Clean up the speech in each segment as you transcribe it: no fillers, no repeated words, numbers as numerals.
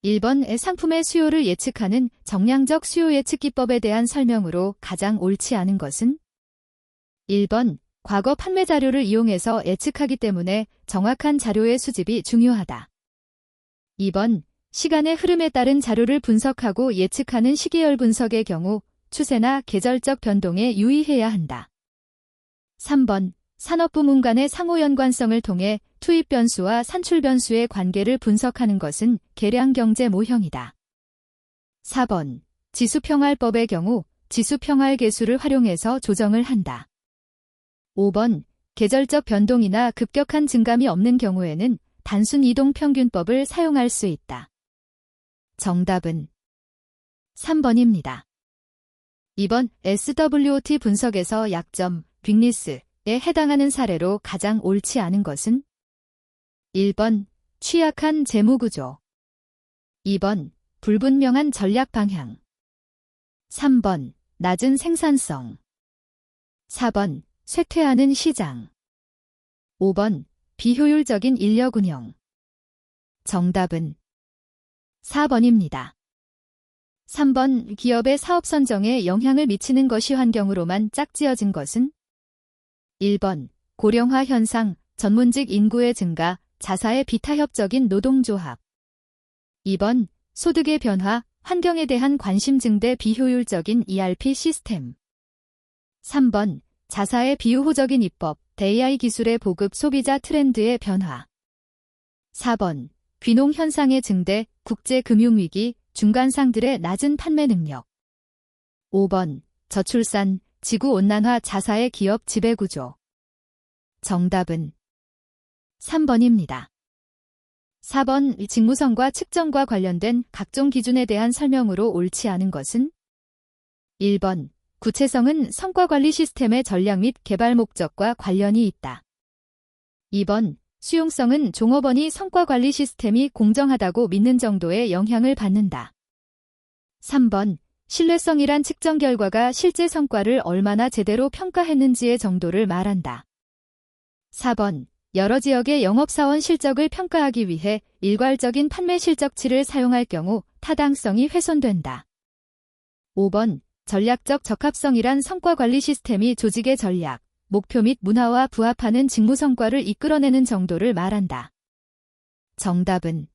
1번 상품의 수요를 예측하는 정량적 수요 예측 기법에 대한 설명으로 가장 옳지 않은 것은? 1번 과거 판매 자료를 이용해서 예측하기 때문에 정확한 자료의 수집이 중요하다. 2번 시간의 흐름에 따른 자료를 분석하고 예측하는 시계열 분석의 경우 추세나 계절적 변동에 유의해야 한다. 3번 산업부문 간의 상호 연관성을 통해 투입 변수와 산출 변수의 관계를 분석하는 것은 계량 경제 모형이다. 4번 지수평활법의 경우 지수평활 계수를 활용해서 조정을 한다. 5번 계절적 변동이나 급격한 증감이 없는 경우에는 단순 이동평균법을 사용할 수 있다. 정답은 3번입니다. 2번 SWOT 분석에서 약점, 빅리스에 해당하는 사례로 가장 옳지 않은 것은? 1번 취약한 재무구조, 2번 불분명한 전략 방향, 3번 낮은 생산성, 4번 쇠퇴하는 시장, 5번 비효율적인 인력 운영. 정답은 4번입니다. 3번 기업의 사업 선정에 영향을 미치는 것이 환경으로만 짝지어진 것은? 1번 고령화 현상, 전문직 인구의 증가, 자사의 비타협적인 노동조합. 2번 소득의 변화, 환경에 대한 관심 증대 비효율적인 ERP 시스템. 3번 자사의 비우호적인 입법, AI 기술의 보급 소비자 트렌드의 변화. 4번 귀농 현상의 증대, 국제금융위기, 중간상들의 낮은 판매 능력. 5번 저출산, 지구온난화 자사의 기업 지배구조. 정답은 3번입니다. 4번 직무성과 측정과 관련된 각종 기준에 대한 설명으로 옳지 않은 것은? 1번 구체성은 성과관리 시스템의 전략 및 개발 목적과 관련이 있다. 2번 수용성은 종업원이 성과관리 시스템이 공정하다고 믿는 정도의 영향을 받는다. 3번 신뢰성이란 측정 결과가 실제 성과를 얼마나 제대로 평가했는지의 정도를 말한다. 4번 여러 지역의 영업사원 실적을 평가하기 위해 일괄적인 판매 실적치를 사용할 경우 타당성이 훼손된다. 5번 전략적 적합성이란 성과관리 시스템이 조직의 전략, 목표 및 문화와 부합하는 직무 성과를 이끌어내는 정도를 말한다. 정답은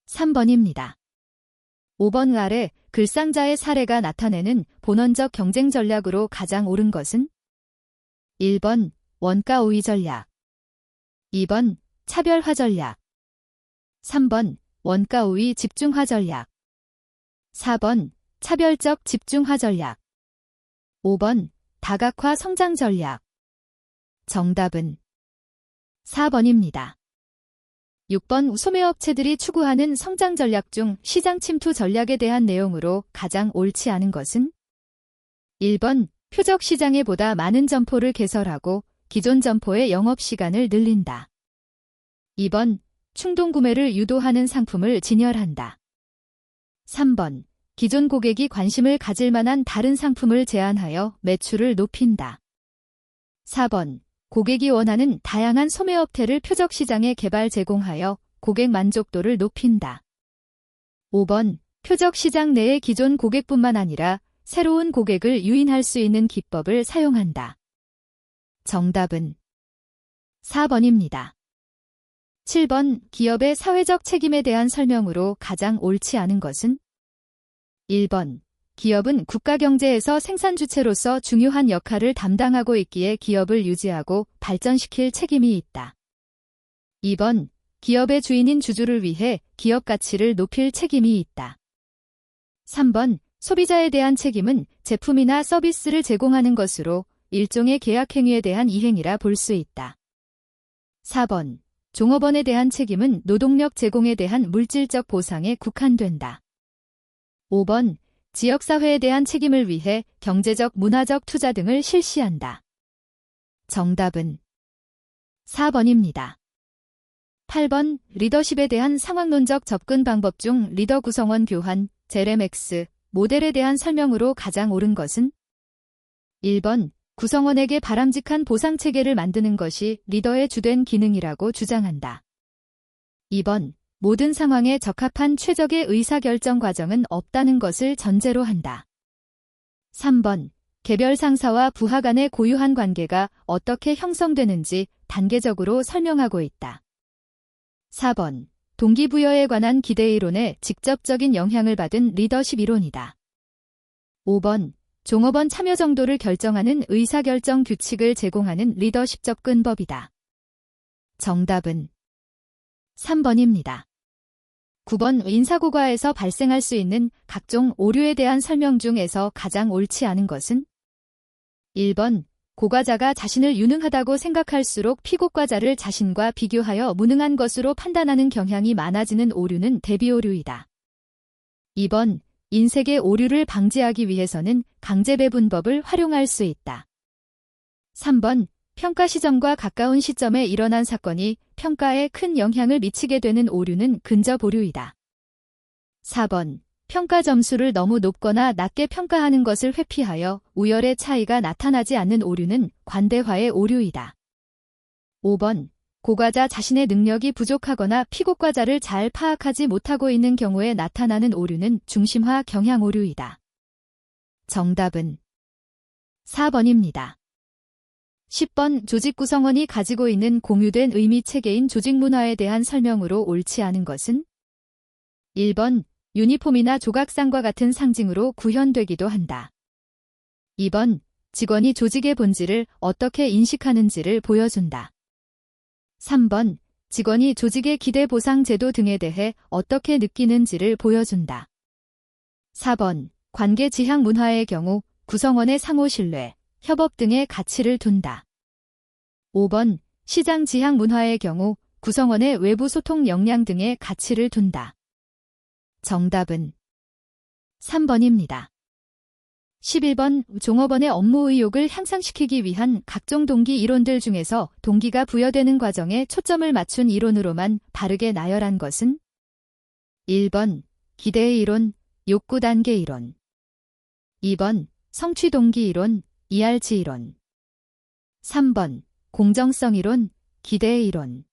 3번입니다. 5번 아래 글상자의 사례가 나타내는 본원적 경쟁 전략으로 가장 옳은 것은? 1번 원가 우위 전략, 2번 차별화 전략, 3번 원가 우위 집중화 전략, 4번 차별적 집중화 전략, 5번 다각화 성장 전략. 정답은 4번입니다. 6번 소매업체들이 추구하는 성장 전략 중 시장 침투 전략에 대한 내용으로 가장 옳지 않은 것은? 1번 표적 시장에 보다 많은 점포를 개설하고 기존 점포의 영업시간을 늘린다. 2번 충동구매를 유도하는 상품을 진열한다. 3번 기존 고객이 관심을 가질 만한 다른 상품을 제안하여 매출을 높인다. 4번 고객이 원하는 다양한 소매업태를 표적시장에 개발 제공하여 고객 만족도를 높인다. 5번 표적시장 내의 기존 고객뿐만 아니라 새로운 고객을 유인할 수 있는 기법을 사용한다. 정답은 4번입니다. 7번 기업의 사회적 책임에 대한 설명으로 가장 옳지 않은 것은? 1번 기업은 국가 경제에서 생산 주체로서 중요한 역할을 담당하고 있기에 기업을 유지하고 발전시킬 책임이 있다. 2번 기업의 주인인 주주를 위해 기업 가치를 높일 책임이 있다. 3번 소비자에 대한 책임은 제품이나 서비스를 제공하는 것으로 일종의 계약행위에 대한 이행이라 볼 수 있다. 4번 종업원에 대한 책임은 노동력 제공에 대한 물질적 보상에 국한된다. 5번 지역사회에 대한 책임을 위해 경제적, 문화적 투자 등을 실시한다. 정답은 4번입니다. 8번 리더십에 대한 상황론적 접근 방법 중 리더 구성원 교환, 제레맥스, 모델에 대한 설명으로 가장 옳은 것은? 1번 구성원에게 바람직한 보상체계를 만드는 것이 리더의 주된 기능이라고 주장한다. 2번 모든 상황에 적합한 최적의 의사결정 과정은 없다는 것을 전제로 한다. 3번. 개별 상사와 부하 간의 고유한 관계가 어떻게 형성되는지 단계적으로 설명하고 있다. 4번. 동기부여에 관한 기대 이론에 직접적인 영향을 받은 리더십 이론이다. 5번. 종업원 참여 정도를 결정하는 의사결정 규칙을 제공하는 리더십 접근법이다. 정답은 3번입니다. 9번. 인사고과에서 발생할 수 있는 각종 오류에 대한 설명 중에서 가장 옳지 않은 것은? 1번. 고과자가 자신을 유능하다고 생각할수록 피고과자를 자신과 비교하여 무능한 것으로 판단하는 경향이 많아지는 오류는 대비오류이다. 2번. 인색의 오류를 방지하기 위해서는 강제배분법을 활용할 수 있다. 3번. 평가 시점과 가까운 시점에 일어난 사건이 평가에 큰 영향을 미치게 되는 오류는 근접 오류이다. 4번. 평가 점수를 너무 높거나 낮게 평가하는 것을 회피하여 우열의 차이가 나타나지 않는 오류는 관대화의 오류이다. 5번. 고과자 자신의 능력이 부족하거나 피고과자를 잘 파악하지 못하고 있는 경우에 나타나는 오류는 중심화 경향 오류이다. 정답은 4번입니다. 10번. 조직 구성원이 가지고 있는 공유된 의미 체계인 조직 문화에 대한 설명으로 옳지 않은 것은? 1번. 유니폼이나 조각상과 같은 상징으로 구현되기도 한다. 2번. 직원이 조직의 본질을 어떻게 인식하는지를 보여준다. 3번. 직원이 조직의 기대 보상 제도 등에 대해 어떻게 느끼는지를 보여준다. 4번. 관계 지향 문화의 경우 구성원의 상호 신뢰, 협업 등의 가치를 둔다. 5번. 시장 지향 문화의 경우 구성원의 외부 소통 역량 등의 가치를 둔다. 정답은 3번입니다. 11번. 종업원의 업무 의욕을 향상시키기 위한 각종 동기 이론들 중에서 동기가 부여되는 과정에 초점을 맞춘 이론으로만 바르게 나열한 것은? 1번. 기대의 이론, 욕구 단계 이론. 2번. 성취 동기 이론, ERG 이론. 3번. 공정성 이론, 기대의 이론.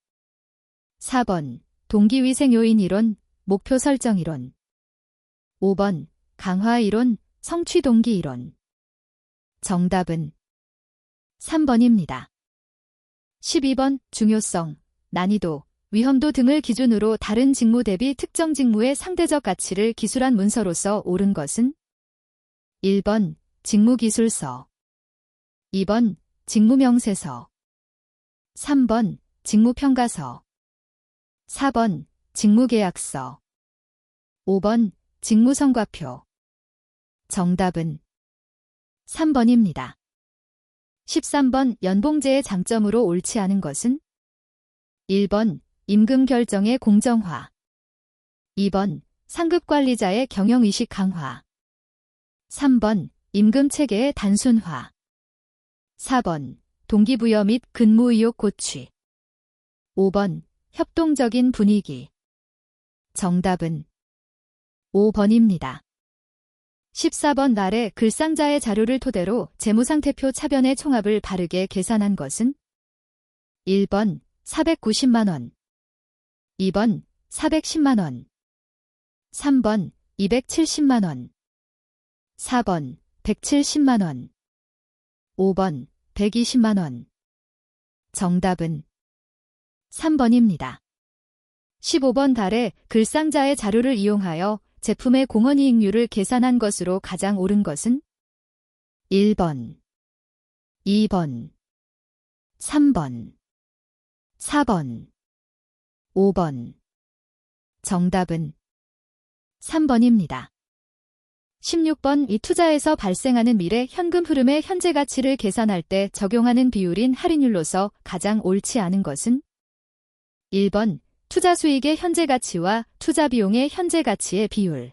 4번. 동기위생 요인 이론, 목표 설정 이론. 5번. 강화 이론, 성취 동기 이론. 정답은 3번입니다. 12번. 중요성, 난이도, 위험도 등을 기준으로 다른 직무 대비 특정 직무의 상대적 가치를 기술한 문서로서 옳은 것은? 1번. 직무기술서. 2번. 직무명세서. 3번. 직무평가서. 4번. 직무계약서. 5번. 직무성과표. 정답은 3번입니다. 13번. 연봉제의 장점으로 옳지 않은 것은? 1번. 임금 결정의 공정화. 2번. 상급관리자의 경영의식 강화. 3번. 임금 체계의 단순화. 4번. 동기부여 및 근무의욕 고취. 5번. 협동적인 분위기. 정답은 5번입니다. 14번. 아래 글상자의 자료를 토대로 재무상태표 차변의 총합을 바르게 계산한 것은? 1번. 490만원. 2번. 410만원. 3번. 270만원. 4번. 170만원. 5번. 120만원. 정답은 3번입니다. 15번. 달에 글상자의 자료를 이용하여 제품의 공헌이익률을 계산한 것으로 가장 옳은 것은? 1번, 2번, 3번, 4번, 5번. 정답은 3번입니다. 16번. 이 투자에서 발생하는 미래 현금 흐름의 현재 가치를 계산할 때 적용하는 비율인 할인율로서 가장 옳지 않은 것은? 1번. 투자 수익의 현재 가치와 투자 비용의 현재 가치의 비율.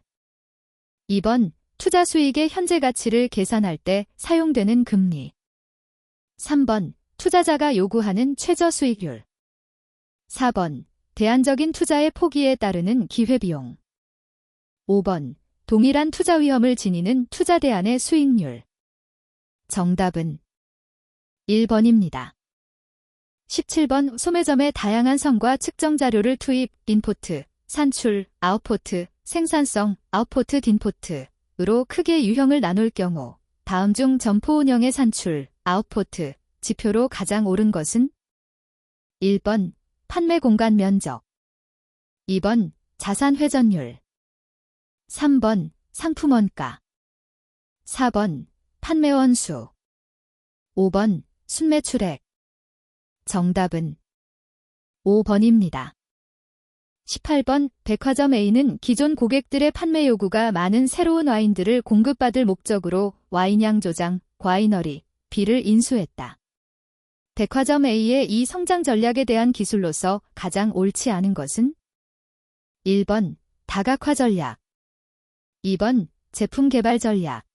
2번. 투자 수익의 현재 가치를 계산할 때 사용되는 금리. 3번. 투자자가 요구하는 최저 수익률. 4번. 대안적인 투자의 포기에 따르는 기회비용. 5번. 동일한 투자 위험을 지니는 투자 대안의 수익률. 정답은 1번입니다. 17번. 소매점에 다양한 성과 측정 자료를 투입, 인포트, 산출, 아웃포트, 생산성, 아웃포트 딘포트으로 크게 유형을 나눌 경우 다음 중 점포 운영의 산출, 아웃포트, 지표로 가장 옳은 것은 1번 판매 공간 면적 2번 자산 회전율 3번 상품 원가 4번 판매원 수 5번 순매출액 정답은 5번입니다. 18번 백화점 A는 기존 고객들의 판매 요구가 많은 새로운 와인들을 공급받을 목적으로 와인양 조장, 과이너리, B를 인수했다. 백화점 A의 이 성장 전략에 대한 기술로서 가장 옳지 않은 것은 1번 다각화 전략 2번 제품 개발 전략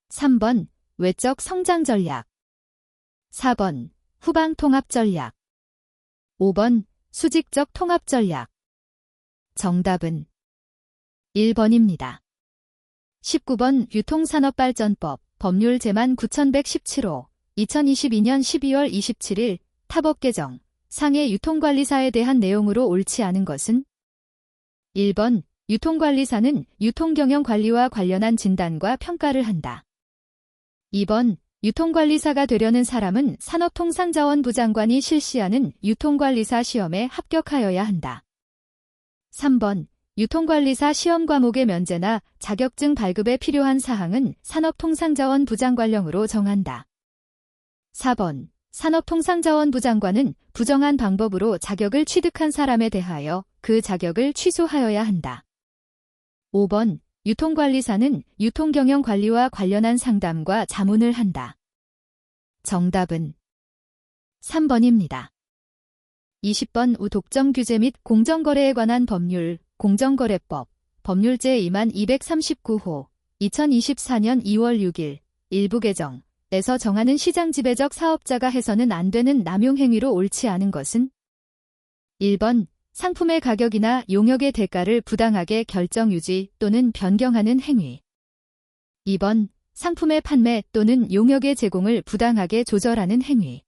3번 외적 성장 전략 4번 후방 통합 전략 5번 수직적 통합 전략 정답은 1번입니다. 19번 유통산업발전법 법률 제만 9117호 2022년 12월 27일 타법 개정 상해 유통관리사에 대한 내용으로 옳지 않은 것은 1번 유통관리사는 유통경영관리와 관련한 진단과 평가를 한다. 2번 유통관리사가 되려는 사람은 산업통상자원부 장관이 실시하는 유통관리사 시험에 합격하여야 한다. 3번 유통관리사 시험 과목의 면제나 자격증 발급에 필요한 사항은 산업통상자원부 장관령으로 정한다. 4번 산업통상자원부 장관은 부정한 방법으로 자격을 취득한 사람에 대하여 그 자격을 취소하여야 한다. 5번 유통관리사는 유통경영관리와 관련한 상담과 자문을 한다. 정답은 3번입니다. 20번 우독점 규제 및 공정거래에 관한 법률, 공정거래법, 법률 제2239호, 2024년 2월 6일, 일부 개정에서 정하는 시장 지배적 사업자가 해서는 안 되는 남용 행위로 옳지 않은 것은 1번 상품의 가격이나 용역의 대가를 부당하게 결정 유지 또는 변경하는 행위 2번 상품의 판매 또는 용역의 제공을 부당하게 조절하는 행위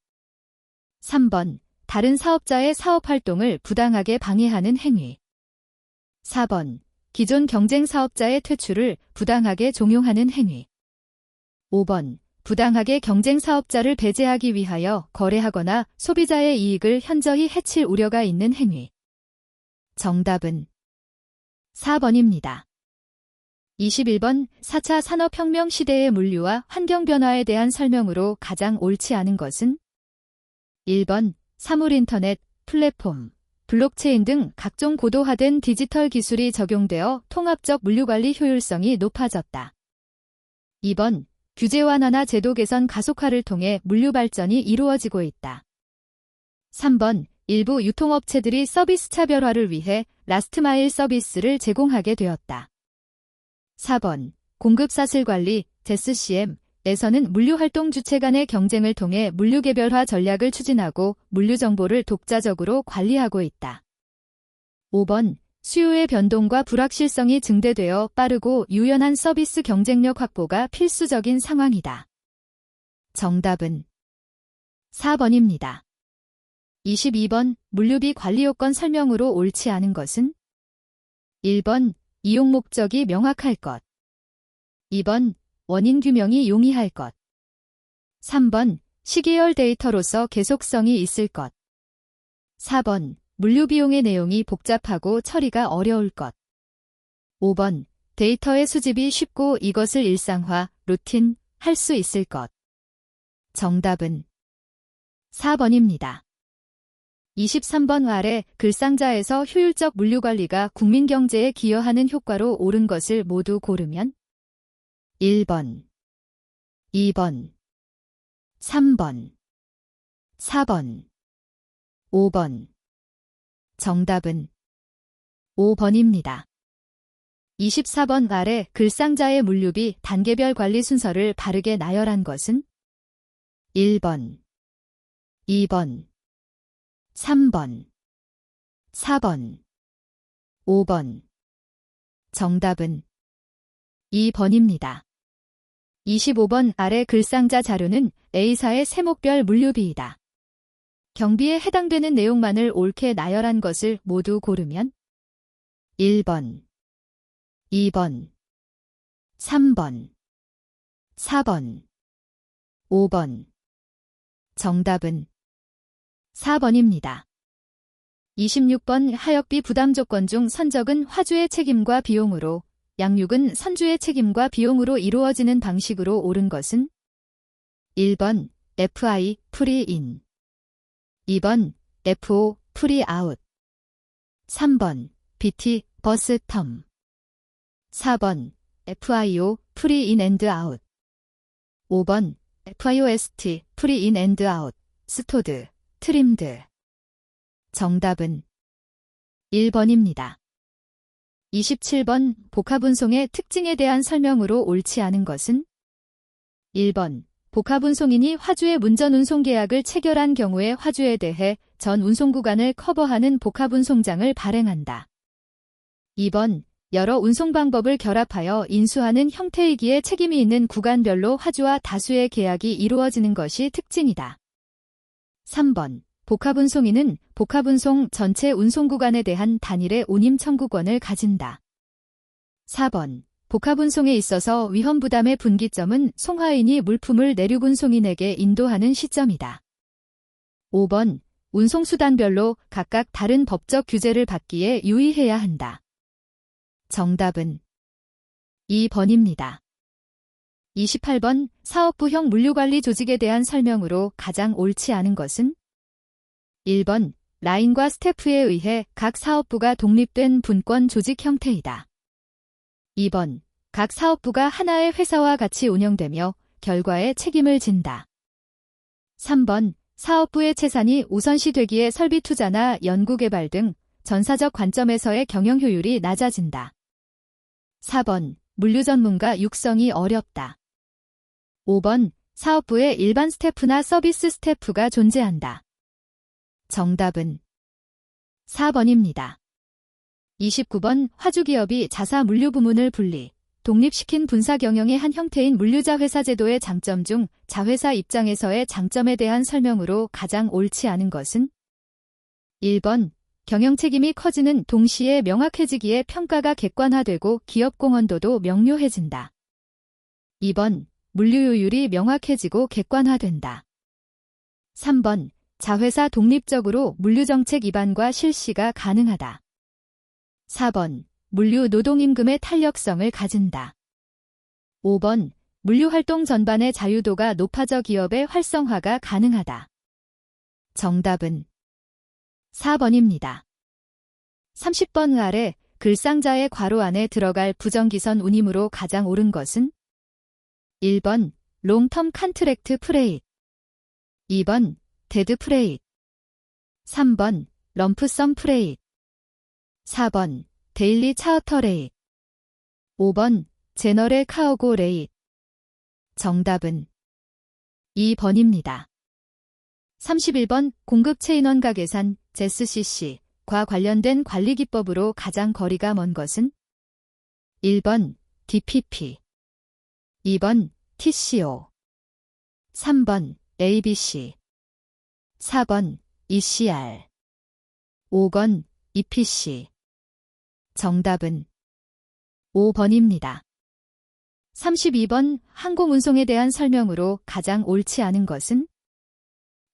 3번 다른 사업자의 사업활동을 부당하게 방해하는 행위 4번 기존 경쟁 사업자의 퇴출을 부당하게 종용하는 행위 5번 부당하게 경쟁 사업자를 배제하기 위하여 거래하거나 소비자의 이익을 현저히 해칠 우려가 있는 행위 정답은 4번입니다. 21번 4차 산업혁명 시대의 물류와 환경 변화에 대한 설명으로 가장 옳지 않은 것은 1번 사물인터넷, 플랫폼, 블록체인 등 각종 고도화된 디지털 기술이 적용되어 통합적 물류관리 효율성이 높아졌다. 2번 규제 완화나 제도 개선 가속화를 통해 물류 발전이 이루어지고 있다. 3번 일부 유통업체들이 서비스 차별화를 위해 라스트마일 서비스를 제공하게 되었다. 4번 공급사슬관리, SCM에서는 물류활동 주체 간의 경쟁을 통해 물류개별화 전략을 추진하고 물류정보를 독자적으로 관리하고 있다. 5번 수요의 변동과 불확실성이 증대되어 빠르고 유연한 서비스 경쟁력 확보가 필수적인 상황이다. 정답은 4번입니다. 22번 물류비 관리요건 설명으로 옳지 않은 것은 1번 이용 목적이 명확할 것 2번 원인 규명이 용이할 것 3번 시계열 데이터로서 계속성이 있을 것 4번 물류 비용의 내용이 복잡하고 처리가 어려울 것 5번 데이터의 수집이 쉽고 이것을 일상화, 루틴, 할 수 있을 것 정답은 4번입니다. 23번 아래 글상자에서 효율적 물류관리가 국민경제에 기여하는 효과로 옳은 것을 모두 고르면 1번, 2번, 3번, 4번, 5번 정답은 5번입니다. 24번 아래 글상자의 물류비 단계별 관리 순서를 바르게 나열한 것은 1번, 2번, 3번, 4번, 5번 정답은 2번입니다. 25번 아래 글상자 자료는 A사의 세목별 물류비이다. 경비에 해당되는 내용만을 옳게 나열한 것을 모두 고르면 1번, 2번, 3번, 4번, 5번. 정답은 4번입니다. 26번 하역비 부담 조건 중 선적은 화주의 책임과 비용으로, 양육은 선주의 책임과 비용으로 이루어지는 방식으로 옳은 것은 1번 FI 프리 인, 2번 FO 프리 아웃, 3번 BT 버스 텀, 4번 FIO 프리 인 앤드 아웃, 5번 FIOST 프리 인 앤드 아웃, 스토드, 트림드. 정답은 1번입니다. 27번 복합운송의 특징에 대한 설명으로 옳지 않은 것은 1번 복합운송인이 화주의 문전운송 계약을 체결한 경우에 화주에 대해 전 운송구간을 커버하는 복합운송장을 발행한다. 2번 여러 운송 방법을 결합하여 인수하는 형태이기에 책임이 있는 구간별로 화주와 다수의 계약이 이루어지는 것이 특징이다. 3번 복합운송인은 복합운송 전체 운송구간에 대한 단일의 운임 청구권을 가진다. 4번 복합운송에 있어서 위험부담의 분기점은 송화인이 물품을 내륙운송인에게 인도하는 시점이다. 5번 운송수단별로 각각 다른 법적 규제를 받기에 유의해야 한다. 정답은 2번입니다. 28번 사업부형 물류관리 조직에 대한 설명으로 가장 옳지 않은 것은 1번 라인과 스태프에 의해 각 사업부가 독립된 분권 조직 형태이다. 2번 각 사업부가 하나의 회사와 같이 운영되며 결과에 책임을 진다. 3번 사업부의 채산이 우선시되기에 설비 투자나 연구개발 등 전사적 관점에서의 경영 효율이 낮아진다. 4번 물류 전문가 육성이 어렵다. 5번 사업부에 일반 스태프나 서비스 스태프가 존재한다. 정답은 4번입니다. 29번 화주기업이 자사 물류 부문을 분리, 독립시킨 분사 경영의 한 형태인 물류자회사 제도의 장점 중 자회사 입장에서의 장점에 대한 설명으로 가장 옳지 않은 것은 1번 경영 책임이 커지는 동시에 명확해지기에 평가가 객관화되고 기업 공헌도도 명료해진다. 2번 물류효율이 명확해지고 객관화된다. 3번 자회사 독립적으로 물류정책 입안과 실시가 가능하다. 4번 물류 노동임금의 탄력성을 가진다. 5번 물류활동 전반의 자유도가 높아져 기업의 활성화가 가능하다. 정답은 4번입니다. 30번 아래 글상자의 괄호 안에 들어갈 부정기선 운임으로 가장 옳은 것은 1번 롱텀 컨트랙트 프레이트, 2번 데드 프레이트, 3번 럼프섬 프레이트, 4번 데일리 차어터 레이트, 5번 제너럴 카오고 레이트. 정답은 2번입니다. 31번 공급 체인원가 계산 ZCC과 관련된 관리기법으로 가장 거리가 먼 것은 1번 DPP, 2번 TCO, 3번 ABC, 4번 ECR, 5번 EPC. 정답은 5번입니다. 32번 항공운송에 대한 설명으로 가장 옳지 않은 것은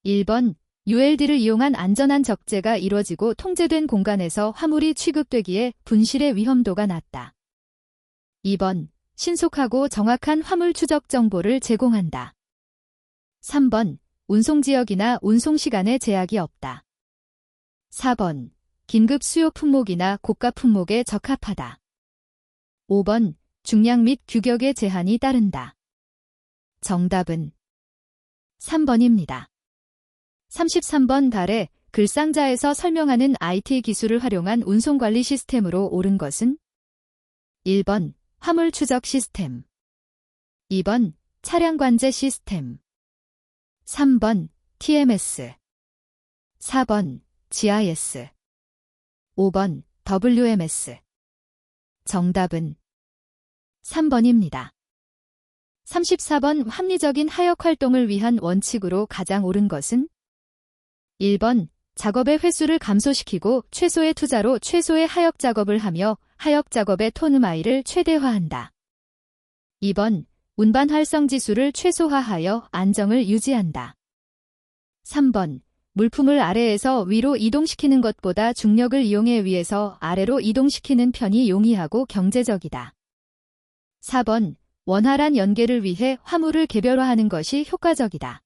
1번 ULD를 이용한 안전한 적재가 이루어지고 통제된 공간에서 화물이 취급되기에 분실의 위험도가 낮다. 2번 신속하고 정확한 화물 추적 정보를 제공한다. 3번 운송지역이나 운송시간에 제약이 없다. 4번 긴급 수요 품목이나 고가 품목에 적합하다. 5번 중량 및 규격에 제한이 따른다. 정답은 3번입니다. 33번 달에 글상자에서 설명하는 IT 기술을 활용한 운송관리 시스템으로 옳은 것은 1번 화물 추적 시스템, 2번 차량 관제 시스템, 3번 TMS, 4번 GIS, 5번 WMS. 정답은 3번입니다. 34번 합리적인 하역 활동을 위한 원칙으로 가장 옳은 것은 1번 작업의 횟수를 감소시키고 최소의 투자로 최소의 하역 작업을 하며 하역 작업의 톤마일을 최대화한다. 2번, 운반 활성 지수를 최소화하여 안정을 유지한다. 3번, 물품을 아래에서 위로 이동시키는 것보다 중력을 이용해 위에서 아래로 이동시키는 편이 용이하고 경제적이다. 4번, 원활한 연계를 위해 화물을 개별화하는 것이 효과적이다.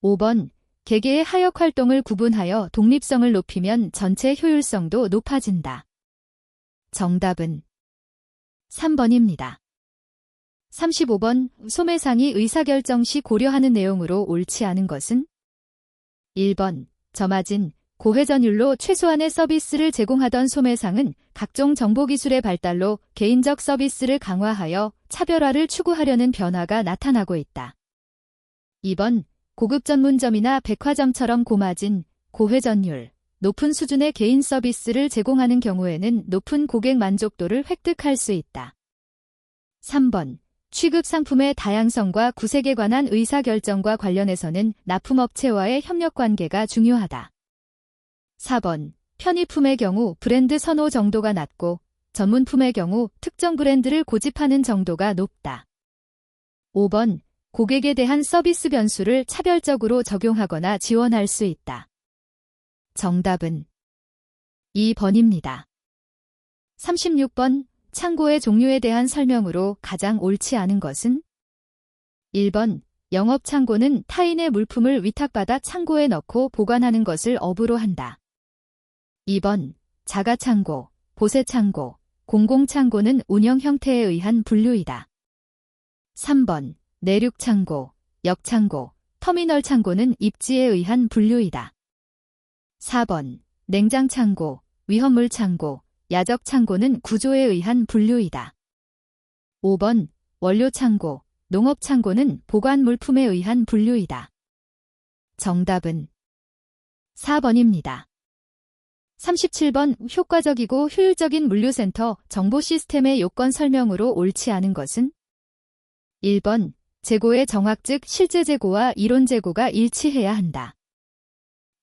5번, 개개의 하역 활동을 구분하여 독립성을 높이면 전체 효율성도 높아진다. 정답은 3번입니다. 35번, 소매상이 의사결정 시 고려하는 내용으로 옳지 않은 것은? 1번, 저마진, 고회전율로 최소한의 서비스를 제공하던 소매상은 각종 정보기술의 발달로 개인적 서비스를 강화하여 차별화를 추구하려는 변화가 나타나고 있다. 2번, 고급 전문점이나 백화점처럼 고마진, 고회전율, 높은 수준의 개인 서비스를 제공하는 경우에는 높은 고객 만족도를 획득할 수 있다. 3번, 취급 상품의 다양성과 구색에 관한 의사결정과 관련해서는 납품업체와의 협력관계가 중요하다. 4번, 편의품의 경우 브랜드 선호 정도가 낮고 전문품의 경우 특정 브랜드를 고집하는 정도가 높다. 5번, 고객에 대한 서비스 변수를 차별적으로 적용하거나 지원할 수 있다. 정답은 2번입니다. 36번, 창고의 종류에 대한 설명으로 가장 옳지 않은 것은? 1번, 영업창고는 타인의 물품을 위탁받아 창고에 넣고 보관하는 것을 업으로 한다. 2번, 자가창고, 보세창고, 공공창고는 운영 형태에 의한 분류이다. 3번, 내륙창고, 역창고, 터미널 창고는 입지에 의한 분류이다. 4번, 냉장창고, 위험물 창고, 야적 창고는 구조에 의한 분류이다. 5번, 원료 창고, 농업 창고는 보관 물품에 의한 분류이다. 정답은 4번입니다. 37번, 효과적이고 효율적인 물류센터 정보 시스템의 요건 설명으로 옳지 않은 것은? 1번, 재고의 정확 즉 실제 재고와 이론 재고가 일치해야 한다.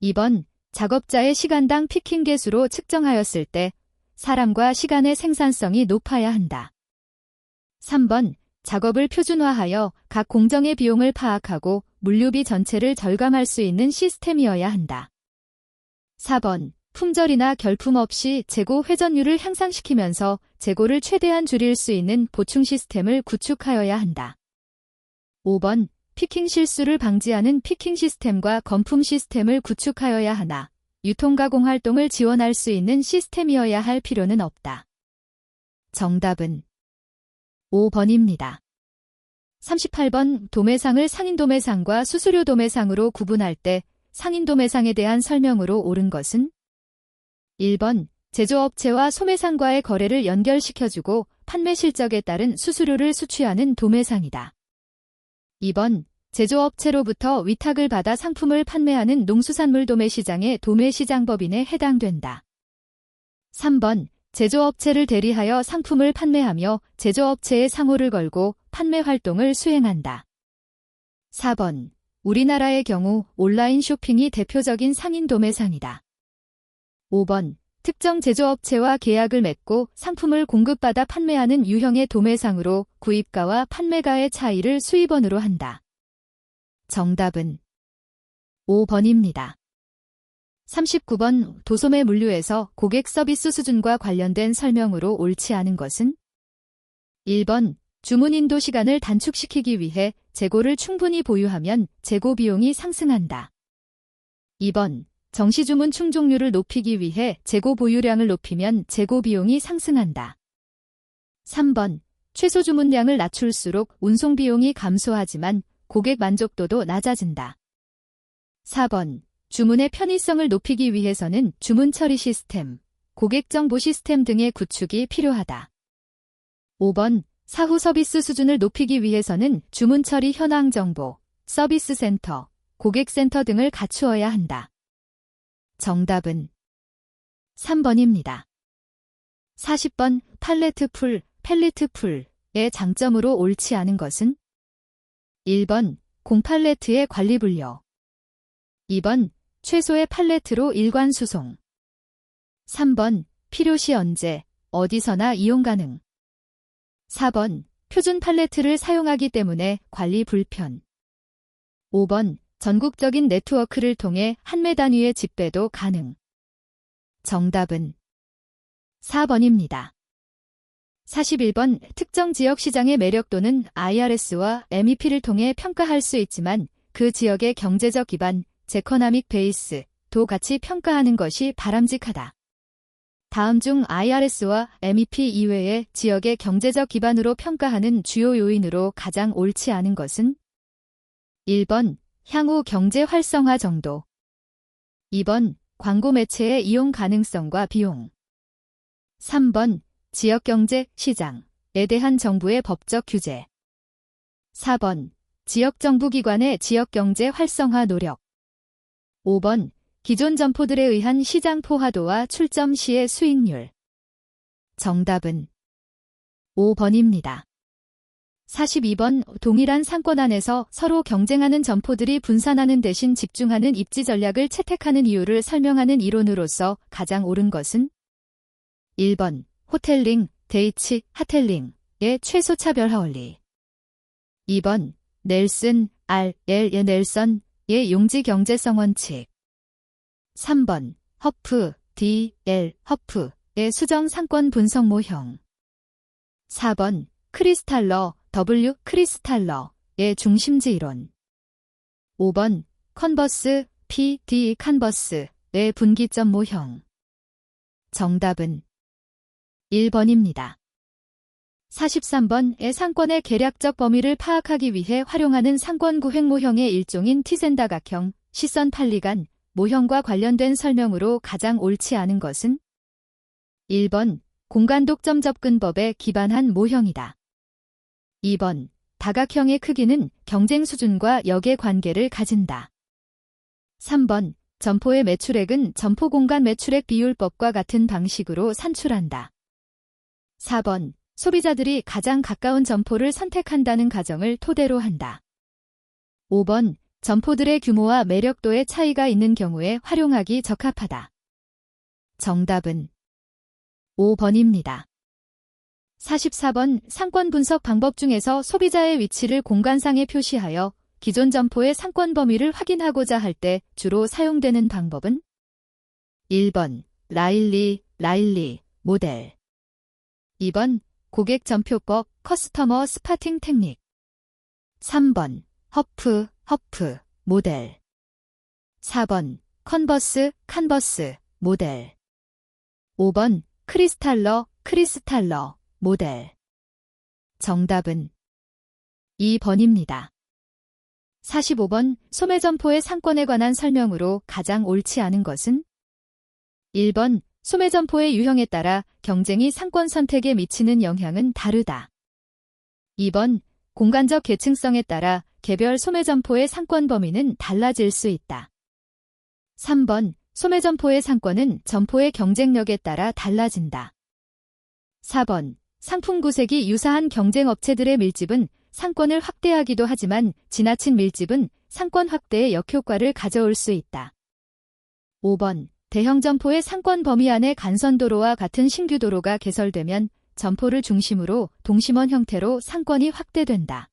2번, 작업자의 시간당 피킹 개수로 측정하였을 때 사람과 시간의 생산성이 높아야 한다. 3번, 작업을 표준화하여 각 공정의 비용을 파악하고 물류비 전체를 절감할 수 있는 시스템이어야 한다. 4번, 품절이나 결품 없이 재고 회전율을 향상시키면서 재고를 최대한 줄일 수 있는 보충 시스템을 구축하여야 한다. 5번, 피킹 실수를 방지하는 피킹 시스템과 건품 시스템을 구축하여야 하나 유통가공 활동을 지원할 수 있는 시스템이어야 할 필요는 없다. 정답은 5번입니다. 38번, 도매상을 상인도매상과 수수료 도매상으로 구분할 때 상인도매상에 대한 설명으로 옳은 것은? 1번, 제조업체와 소매상과의 거래를 연결시켜주고 판매 실적에 따른 수수료를 수취하는 도매상이다. 2번, 제조업체로부터 위탁을 받아 상품을 판매하는 농수산물 도매시장의 도매시장법인에 해당된다. 3번, 제조업체를 대리하여 상품을 판매하며 제조업체에 상호를 걸고 판매 활동을 수행한다. 4번, 우리나라의 경우 온라인 쇼핑이 대표적인 상인 도매상이다. 5번, 특정 제조업체와 계약을 맺고 상품을 공급받아 판매하는 유형의 도매상으로 구입가와 판매가의 차이를 수입원으로 한다. 정답은 5번입니다. 39번, 도소매 물류에서 고객 서비스 수준과 관련된 설명으로 옳지 않은 것은? 1번, 주문 인도 시간을 단축시키기 위해 재고를 충분히 보유하면 재고 비용이 상승한다. 2번, 정시주문 충족률을 높이기 위해 재고 보유량을 높이면 재고 비용이 상승한다. 3번, 최소 주문량을 낮출수록 운송 비용이 감소하지만 고객 만족도도 낮아진다. 4번, 주문의 편의성을 높이기 위해서는 주문 처리 시스템, 고객 정보 시스템 등의 구축이 필요하다. 5번, 사후 서비스 수준을 높이기 위해서는 주문 처리 현황 정보, 서비스 센터, 고객 센터 등을 갖추어야 한다. 정답은 3번입니다. 40번, 팔레트 풀, 펠리트 풀의 장점으로 옳지 않은 것은? 1번, 공팔레트의 관리 분류. 2번, 최소의 팔레트로 일관 수송. 3번, 필요시 언제, 어디서나 이용 가능. 4번, 표준 팔레트를 사용하기 때문에 관리 불편. 5번, 전국적인 네트워크를 통해 한매 단위의 집배도 가능. 정답은 4번입니다. 41번, 특정 지역 시장의 매력도는 IRS와 MEP를 통해 평가할 수 있지만 그 지역의 경제적 기반, 제커나믹 베이스도 같이 평가하는 것이 바람직하다. 다음 중 IRS와 MEP 이외의 지역의 경제적 기반으로 평가하는 주요 요인으로 가장 옳지 않은 것은 1번, 향후 경제 활성화 정도. 2번, 광고 매체의 이용 가능성과 비용. 3번, 지역경제, 시장에 대한 정부의 법적 규제. 4번, 지역정부기관의 지역경제 활성화 노력. 5번, 기존 점포들에 의한 시장 포화도와 출점 시의 수익률. 정답은 5번입니다. 42번, 동일한 상권 안에서 서로 경쟁하는 점포들이 분산하는 대신 집중하는 입지 전략을 채택하는 이유를 설명하는 이론으로서 가장 옳은 것은 1번, 호텔링, 데이치, 하텔링의 최소 차별화 원리. 2번, 넬슨, R.L. 넬선의 용지 경제성 원칙. 3번, 허프, D.L. 허프의 수정 상권 분석 모형. 4번, 크리스탈러, W. 크리스탈러의 중심지 이론. 5번, 컨버스, P.D. 컨버스의 분기점 모형. 정답은 1번입니다. 43번의 상권의 계략적 범위를 파악하기 위해 활용하는 상권구획 모형의 일종인 티센다각형, 시선 판리간 모형과 관련된 설명으로 가장 옳지 않은 것은 1번, 공간독점 접근법에 기반한 모형이다. 2번, 다각형의 크기는 경쟁 수준과 역의 관계를 가진다. 3번, 점포의 매출액은 점포 공간 매출액 비율법과 같은 방식으로 산출한다. 4번, 소비자들이 가장 가까운 점포를 선택한다는 가정을 토대로 한다. 5번, 점포들의 규모와 매력도의 차이가 있는 경우에 활용하기 적합하다. 정답은 5번입니다. 44번, 상권 분석 방법 중에서 소비자의 위치를 공간상에 표시하여 기존 점포의 상권 범위를 확인하고자 할 때 주로 사용되는 방법은 1번, 라일리 모델. 2번, 고객 점표법, 커스터머 스파팅 테크닉. 3번, 허프 모델. 4번, 컨버스 모델. 5번, 크리스탈러 모델. 정답은 2번입니다. 45번, 소매점포의 상권에 관한 설명으로 가장 옳지 않은 것은 1번, 소매점포의 유형에 따라 경쟁이 상권 선택에 미치는 영향은 다르다. 2번, 공간적 계층성에 따라 개별 소매점포의 상권 범위는 달라질 수 있다. 3번, 소매점포의 상권은 점포의 경쟁력에 따라 달라진다. 4번, 상품 구색이 유사한 경쟁업체들의 밀집은 상권을 확대하기도 하지만 지나친 밀집은 상권 확대에 역효과를 가져올 수 있다. 5번, 대형 점포의 상권 범위 안에 간선도로와 같은 신규 도로가 개설되면 점포를 중심으로 동심원 형태로 상권이 확대된다.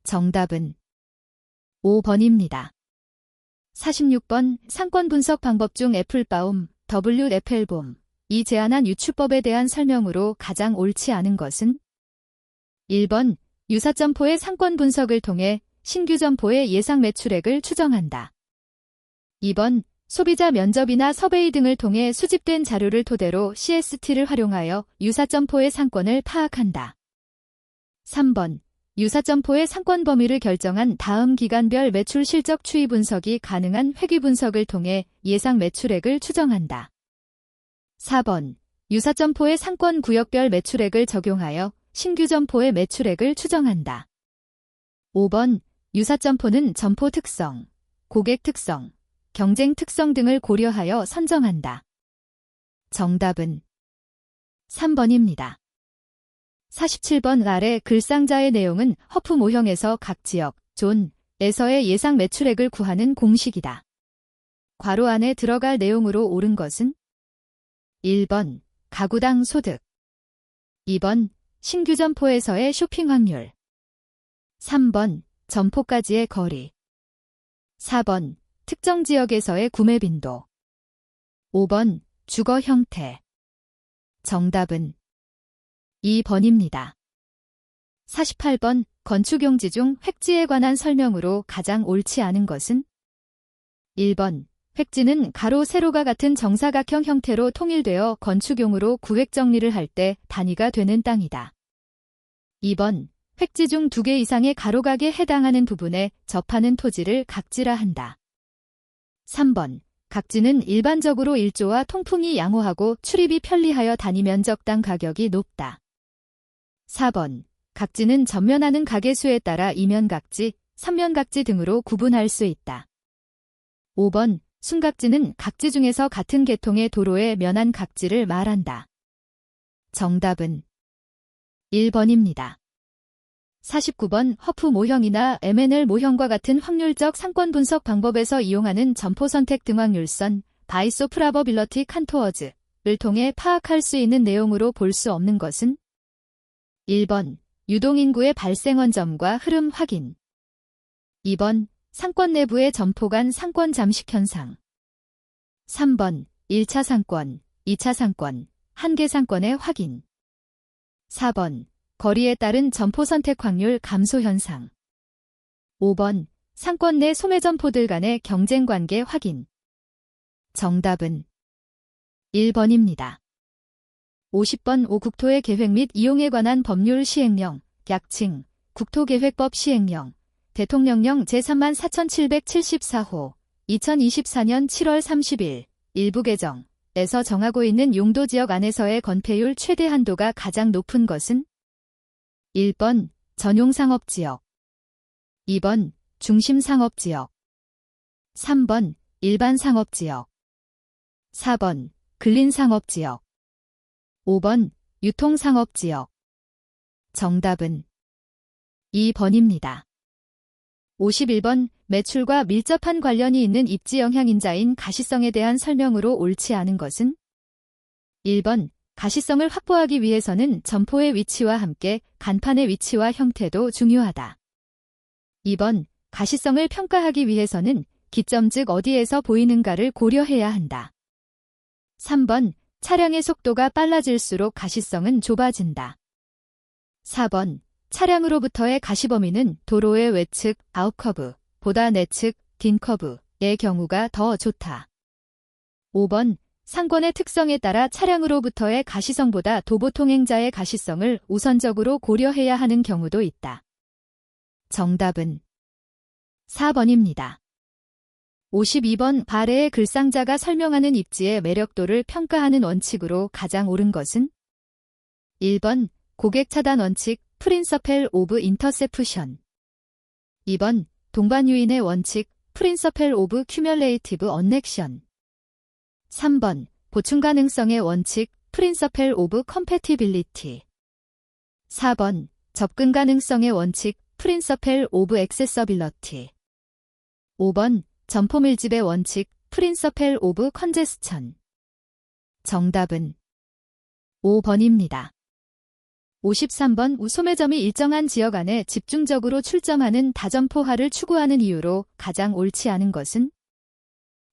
정답은 5번입니다. 46번, 상권 분석 방법 중 애플바움, WFL봄이 제안한 유추법에 대한 설명으로 가장 옳지 않은 것은 1번, 유사점포의 상권 분석을 통해 신규 점포의 예상 매출액을 추정한다. 2번, 소비자 면접이나 서베이 등을 통해 수집된 자료를 토대로 CST를 활용하여 유사점포의 상권을 파악한다. 3번, 유사점포의 상권 범위를 결정한 다음 기간별 매출 실적 추이 분석이 가능한 회귀 분석을 통해 예상 매출액을 추정한다. 4번, 유사점포의 상권 구역별 매출액을 적용하여 신규 점포의 매출액을 추정한다. 5번, 유사점포는 점포 특성, 고객 특성, 경쟁 특성 등을 고려하여 선정한다. 정답은 3번입니다. 47번 아래 글상자의 내용은 허프 모형에서 각 지역, 존에서의 예상 매출액을 구하는 공식이다. 괄호 안에 들어갈 내용으로 옳은 것은 1번 가구당 소득, 2번 신규 점포에서의 쇼핑 확률, 3번 점포까지의 거리, 4번 특정 지역에서의 구매 빈도, 5번 주거 형태. 정답은 2번입니다. 48번 건축용지 중 획지에 관한 설명으로 가장 옳지 않은 것은 1번 획지는 가로 세로가 같은 정사각형 형태로 통일되어 건축용으로 구획 정리를 할 때 단위가 되는 땅이다. 2번 획지 중 2개 이상의 가로각에 해당하는 부분에 접하는 토지를 각지라 한다. 3번 각지는 일반적으로 일조와 통풍이 양호하고 출입이 편리하여 단위 면적당 가격이 높다. 4번 각지는 전면하는 가게 수에 따라 이면각지, 삼면각지 등으로 구분할 수 있다. 5번 순각지는 각지 중에서 같은 계통의 도로에 면한 각지를 말한다. 정답은 1번입니다. 49번 허프 모형이나 MNL 모형과 같은 확률적 상권 분석 방법에서 이용하는 점포 선택 등확률선, 바이소 프라버빌러티 칸토어즈를 통해 파악할 수 있는 내용으로 볼 수 없는 것은 1번 유동인구의 발생 원점과 흐름 확인, 2번 상권 내부의 점포 간 상권 잠식 현상, 3번 1차 상권, 2차 상권, 한계 상권의 확인, 4번 거리에 따른 점포 선택 확률 감소 현상, 5번 상권 내 소매점포들 간의 경쟁 관계 확인. 정답은 1번입니다. 50번 5국토의 계획 및 이용에 관한 법률 시행령, 약칭 국토계획법 시행령, 대통령령 제34,774호 2024년 7월 30일 일부 개정에서 정하고 있는 용도지역 안에서의 건폐율 최대 한도가 가장 높은 것은 1번 전용상업지역, 2번 중심상업지역, 3번 일반상업지역, 4번 근린상업지역, 5번 유통상업지역. 정답은 2번입니다. 51번 매출과 밀접한 관련이 있는 입지 영향인자인 가시성에 대한 설명으로 옳지 않은 것은 1번 가시성을 확보하기 위해서는 점포의 위치와 함께 간판의 위치와 형태도 중요하다. 2번 가시성을 평가하기 위해서는 기점 즉 어디에서 보이는가를 고려해야 한다. 3번 차량의 속도가 빨라질수록 가시성은 좁아진다. 4번 차량으로부터의 가시 범위는 도로의 외측 아웃커브 보다 내측 딘커브의 경우가 더 좋다. 5번 상권의 특성에 따라 차량으로부터의 가시성보다 도보 통행자의 가시성을 우선적으로 고려해야 하는 경우도 있다. 정답은 4번입니다. 52번 발해의 글상자가 설명하는 입지의 매력도를 평가하는 원칙으로 가장 옳은 것은 1번 고객 차단 원칙 프린서펠 오브 인터셉션, 2번 동반 유인의 원칙 프린서펠 오브 큐뮬레이티브 언넥션, 3번 보충 가능성의 원칙 프린서펠 오브 컴패티빌리티, 4번 접근 가능성의 원칙 프린서펠 오브 액세서빌러티, 5번 점포 밀집의 원칙 프린서펠 오브 컨제스천. 정답은 5번입니다. 53번 우소매점이 일정한 지역 안에 집중적으로 출점하는 다점포화를 추구하는 이유로 가장 옳지 않은 것은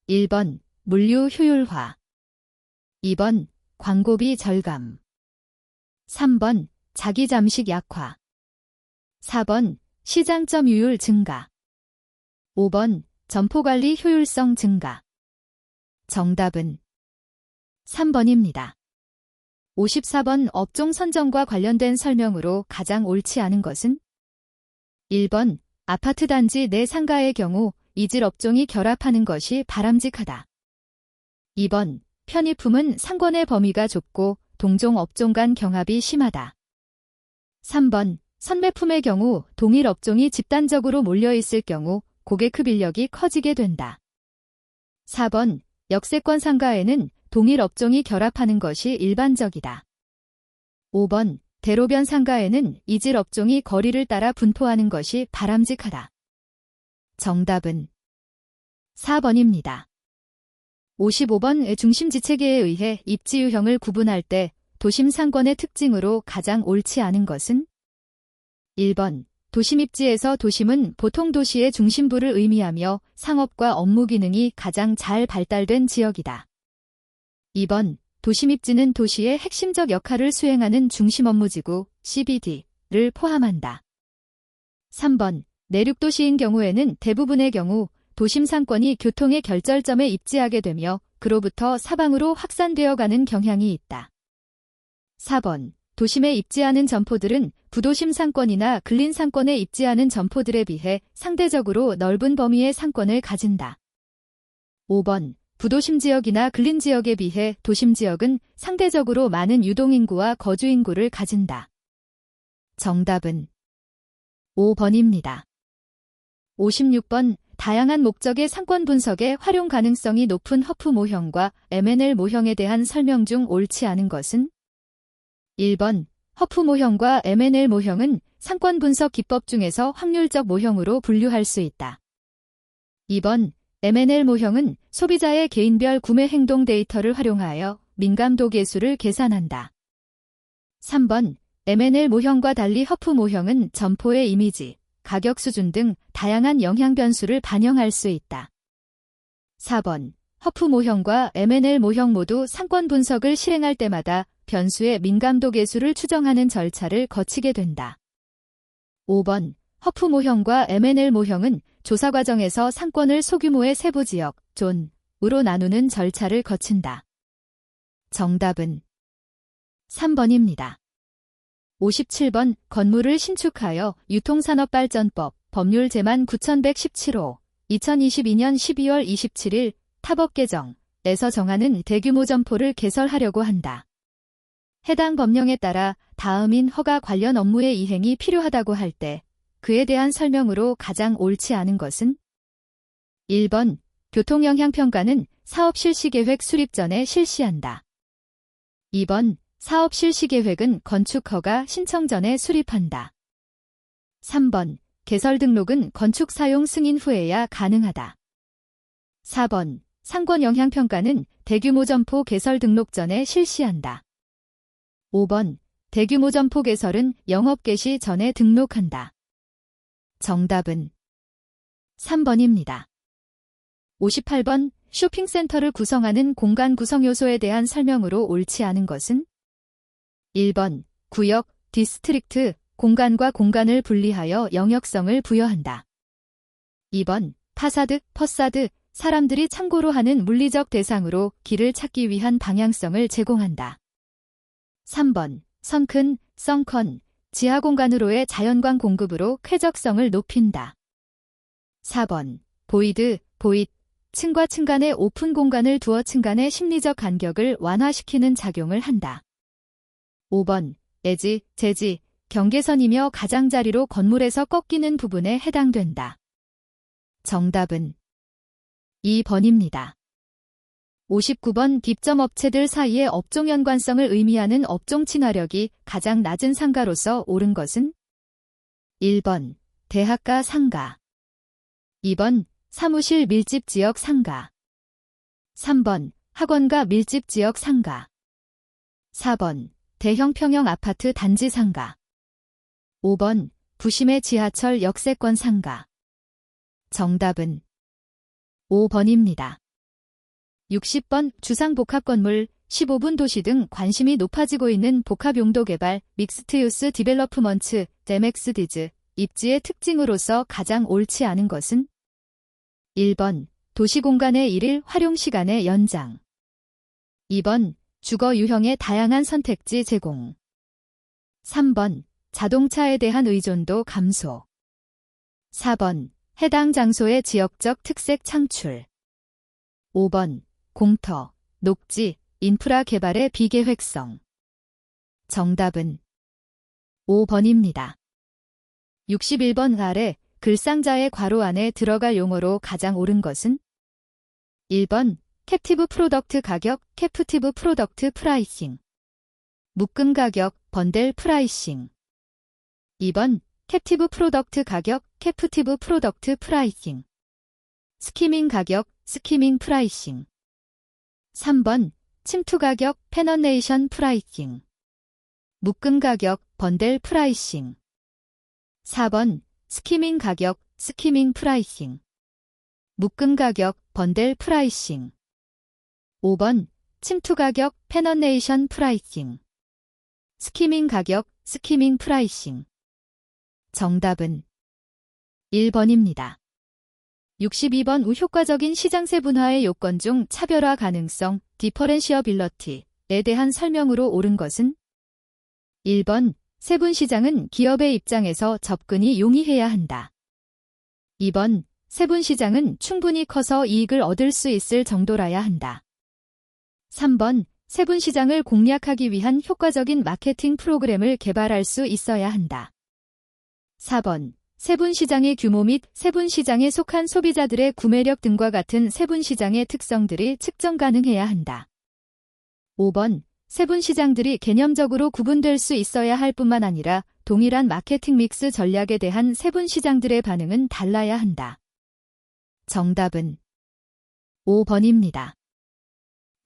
1번 물류 효율화, 2번 광고비 절감, 3번 자기 잠식 약화, 4번 시장 점유율 증가, 5번 점포관리 효율성 증가. 정답은 3번입니다. 54번 업종 선정과 관련된 설명으로 가장 옳지 않은 것은 1번 아파트 단지 내 상가의 경우 이질 업종이 결합하는 것이 바람직하다. 2번 편의품은 상권의 범위가 좁고 동종 업종 간 경합이 심하다. 3번 선매품의 경우 동일 업종이 집단적으로 몰려있을 경우 고객 흡인력이 커지게 된다. 4번 역세권 상가에는 동일 업종이 결합하는 것이 일반적이다. 5번 대로변 상가에는 이질 업종이 거리를 따라 분포하는 것이 바람직하다. 정답은 4번입니다. 55번 중심지체계에 의해 입지 유형을 구분할 때 도심 상권의 특징으로 가장 옳지 않은 것은? 1번. 도심 입지에서 도심은 보통 도시의 중심부를 의미하며 상업과 업무 기능이 가장 잘 발달된 지역이다. 2번. 도심 입지는 도시의 핵심적 역할을 수행하는 중심 업무지구 CBD를 포함한다. 3번. 내륙도시인 경우에는 대부분의 경우 도심 상권이 교통의 결절점에 입지하게 되며 그로부터 사방으로 확산되어 가는 경향이 있다. 4번. 도심에 입지하는 점포들은 부도심 상권이나 근린 상권에 입지하는 점포들에 비해 상대적으로 넓은 범위의 상권을 가진다. 5번. 부도심 지역이나 근린 지역에 비해 도심 지역은 상대적으로 많은 유동인구와 거주인구를 가진다. 정답은 5번입니다. 56번. 다양한 목적의 상권 분석에 활용 가능성이 높은 허프 모형과 M&L 모형에 대한 설명 중 옳지 않은 것은? 1번. 허프 모형과 M&L 모형은 상권 분석 기법 중에서 확률적 모형으로 분류할 수 있다. 2번. M&L 모형은 소비자의 개인별 구매 행동 데이터를 활용하여 민감도 계수를 계산한다. 3번. M&L 모형과 달리 허프 모형은 점포의 이미지, 가격 수준 등 다양한 영향 변수를 반영할 수 있다. 4번. 허프 모형과 M&L 모형 모두 상권 분석을 실행할 때마다 변수의 민감도 계수를 추정하는 절차를 거치게 된다. 5번. 허프 모형과 M&L 모형은 조사 과정에서 상권을 소규모의 세부 지역, 존으로 나누는 절차를 거친다. 정답은 3번입니다. 57번. 건물을 신축하여 유통산업발전법 법률 제만 9117호 2022년 12월 27일 타법 개정에서 정하는 대규모 점포를 개설하려고 한다. 해당 법령에 따라 다음인 허가 관련 업무의 이행이 필요하다고 할 때 그에 대한 설명으로 가장 옳지 않은 것은? 1번. 교통영향평가는 사업 실시계획 수립 전에 실시한다. 2번. 사업 실시계획은 건축허가 신청 전에 수립한다. 3번. 개설 등록은 건축 사용 승인 후에야 가능하다. 4번. 상권 영향평가는 대규모 점포 개설 등록 전에 실시한다. 5번. 대규모 점포 개설은 영업 개시 전에 등록한다. 정답은 3번입니다. 58번. 쇼핑센터를 구성하는 공간 구성 요소에 대한 설명으로 옳지 않은 것은? 1번. 구역, 디스트릭트, 공간과 공간을 분리하여 영역성을 부여한다. 2번. 파사드, 퍼사드, 사람들이 참고로 하는 물리적 대상으로 길을 찾기 위한 방향성을 제공한다. 3번. 선큰, 썬컨, 지하 공간으로의 자연광 공급으로 쾌적성을 높인다. 4번. 보이드, 보잇, 층과 층 간의 오픈 공간을 두어 층 간의 심리적 간격을 완화시키는 작용을 한다. 5번. 에지, 제지, 경계선이며 가장자리로 건물에서 꺾이는 부분에 해당된다. 정답은 2번입니다. 59번. 딥점 업체들 사이의 업종 연관성을 의미하는 업종 친화력이 가장 낮은 상가로서 옳은 것은? 1번. 대학가 상가. 2번. 사무실 밀집 지역 상가. 3번. 학원가 밀집 지역 상가. 4번. 대형 평형 아파트 단지 상가. 5번. 부심의 지하철 역세권 상가. 정답은 5번입니다. 60번. 주상복합건물, 15분 도시 등 관심이 높아지고 있는 복합용도 개발, 믹스트유스 디벨로프먼트, MXD즈, 입지의 특징으로서 가장 옳지 않은 것은? 1번. 도시공간의 일일 활용시간의 연장. 2번. 주거 유형의 다양한 선택지 제공. 3번. 자동차에 대한 의존도 감소. 4번. 해당 장소의 지역적 특색 창출. 5번. 공터, 녹지, 인프라 개발의 비계획성. 정답은 5번입니다. 61번 아래 글상자의 괄호 안에 들어갈 용어로 가장 옳은 것은? 1번. 캡티브 프로덕트 가격, 캡티브 프로덕트 프라이싱. 묶음 가격, 번델 프라이싱. 2번. 캡티브 프로덕트 가격, 캡티브 프로덕트 프라이싱. 스키밍 가격, 스키밍 프라이싱. 3번 침투 가격 페너네이션 프라이싱. 묶음 가격 번델 프라이싱. 4번 스키밍 가격 스키밍 프라이싱. 묶음 가격 번델 프라이싱. 5번 침투 가격 페너네이션 프라이싱. 스키밍 가격 스키밍 프라이싱. 정답은 1번입니다. 62번 우효과적인 시장 세분화의 요건 중 차별화 가능성 디퍼렌시어빌러티에 대한 설명으로 옳은 것은 1번 세분시장은 기업의 입장에서 접근이 용이해야 한다. 2번 세분시장은 충분히 커서 이익을 얻을 수 있을 정도라야 한다. 3번 세분시장을 공략하기 위한 효과적인 마케팅 프로그램을 개발할 수 있어야 한다. 4번 세분시장의 규모 및 세분시장에 속한 소비자들의 구매력 등과 같은 세분시장의 특성들이 측정 가능해야 한다. 5번 세분시장들이 개념적으로 구분될 수 있어야 할 뿐만 아니라 동일한 마케팅 믹스 전략에 대한 세분시장들의 반응은 달라야 한다. 정답은 5번입니다.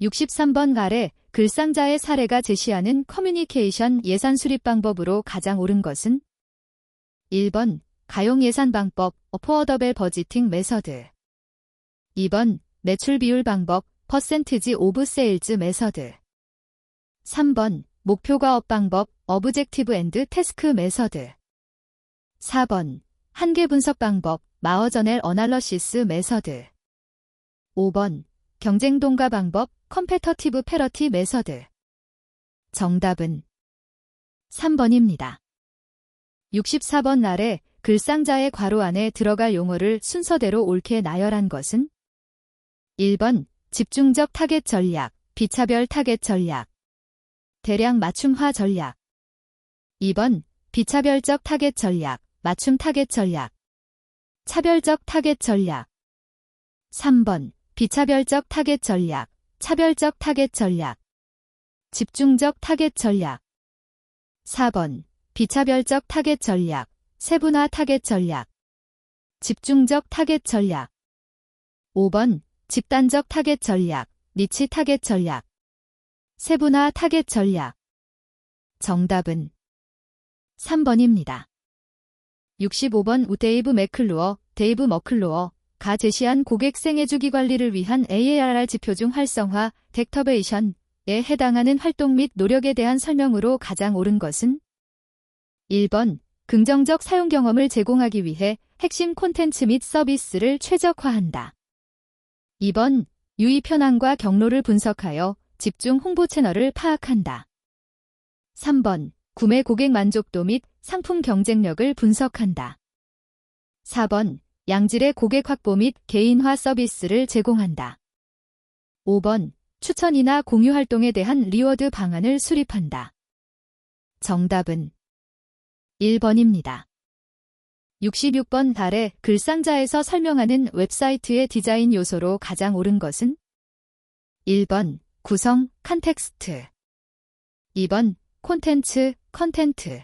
63번 아래 글상자의 사례가 제시하는 커뮤니케이션 예산 수립 방법으로 가장 옳은 것은 1번 가용 예산 방법 어포어더벨 버지팅 메서드. 2번 매출 비율 방법 퍼센티지 오브 세일즈 메서드. 3번 목표과업 방법 어브젝티브 앤드 태스크 메서드. 4번 한계 분석 방법 마어저넬 어널러시스 메서드. 5번 경쟁 동가 방법 컴페터티브 패러티 메서드. 정답은 3번입니다. 64번 아래 글상자의 괄호 안에 들어갈 용어를 순서대로 옳게 나열한 것은 1번 집중적 타겟 전략, 비차별 타겟 전략, 대량 맞춤화 전략. 2번 비차별적 타겟 전략, 맞춤 타겟 전략, 차별적 타겟 전략. 3번 비차별적 타겟 전략, 차별적 타겟 전략, 집중적 타겟 전략. 4번 비차별적 타겟 전략, 세분화 타겟 전략, 집중적 타겟 전략. 5번 집단적 타겟 전략, 니치 타겟 전략, 세분화 타겟 전략. 정답은 3번입니다. 65번 데이브 맥클루어, 데이브 머클루어가 제시한 고객 생애주기 관리를 위한 AARR 지표 중 활성화, 덱터베이션에 해당하는 활동 및 노력에 대한 설명으로 가장 옳은 것은 1번 긍정적 사용 경험을 제공하기 위해 핵심 콘텐츠 및 서비스를 최적화한다. 2번 유입 현황과 경로를 분석하여 집중 홍보 채널을 파악한다. 3번 구매 고객 만족도 및 상품 경쟁력을 분석한다. 4번 양질의 고객 확보 및 개인화 서비스를 제공한다. 5번 추천이나 공유 활동에 대한 리워드 방안을 수립한다. 정답은 1번입니다. 66번 아래 글상자에서 설명하는 웹사이트의 디자인 요소로 가장 옳은 것은 1번 구성, 컨텍스트. 2번 콘텐츠, 컨텐트.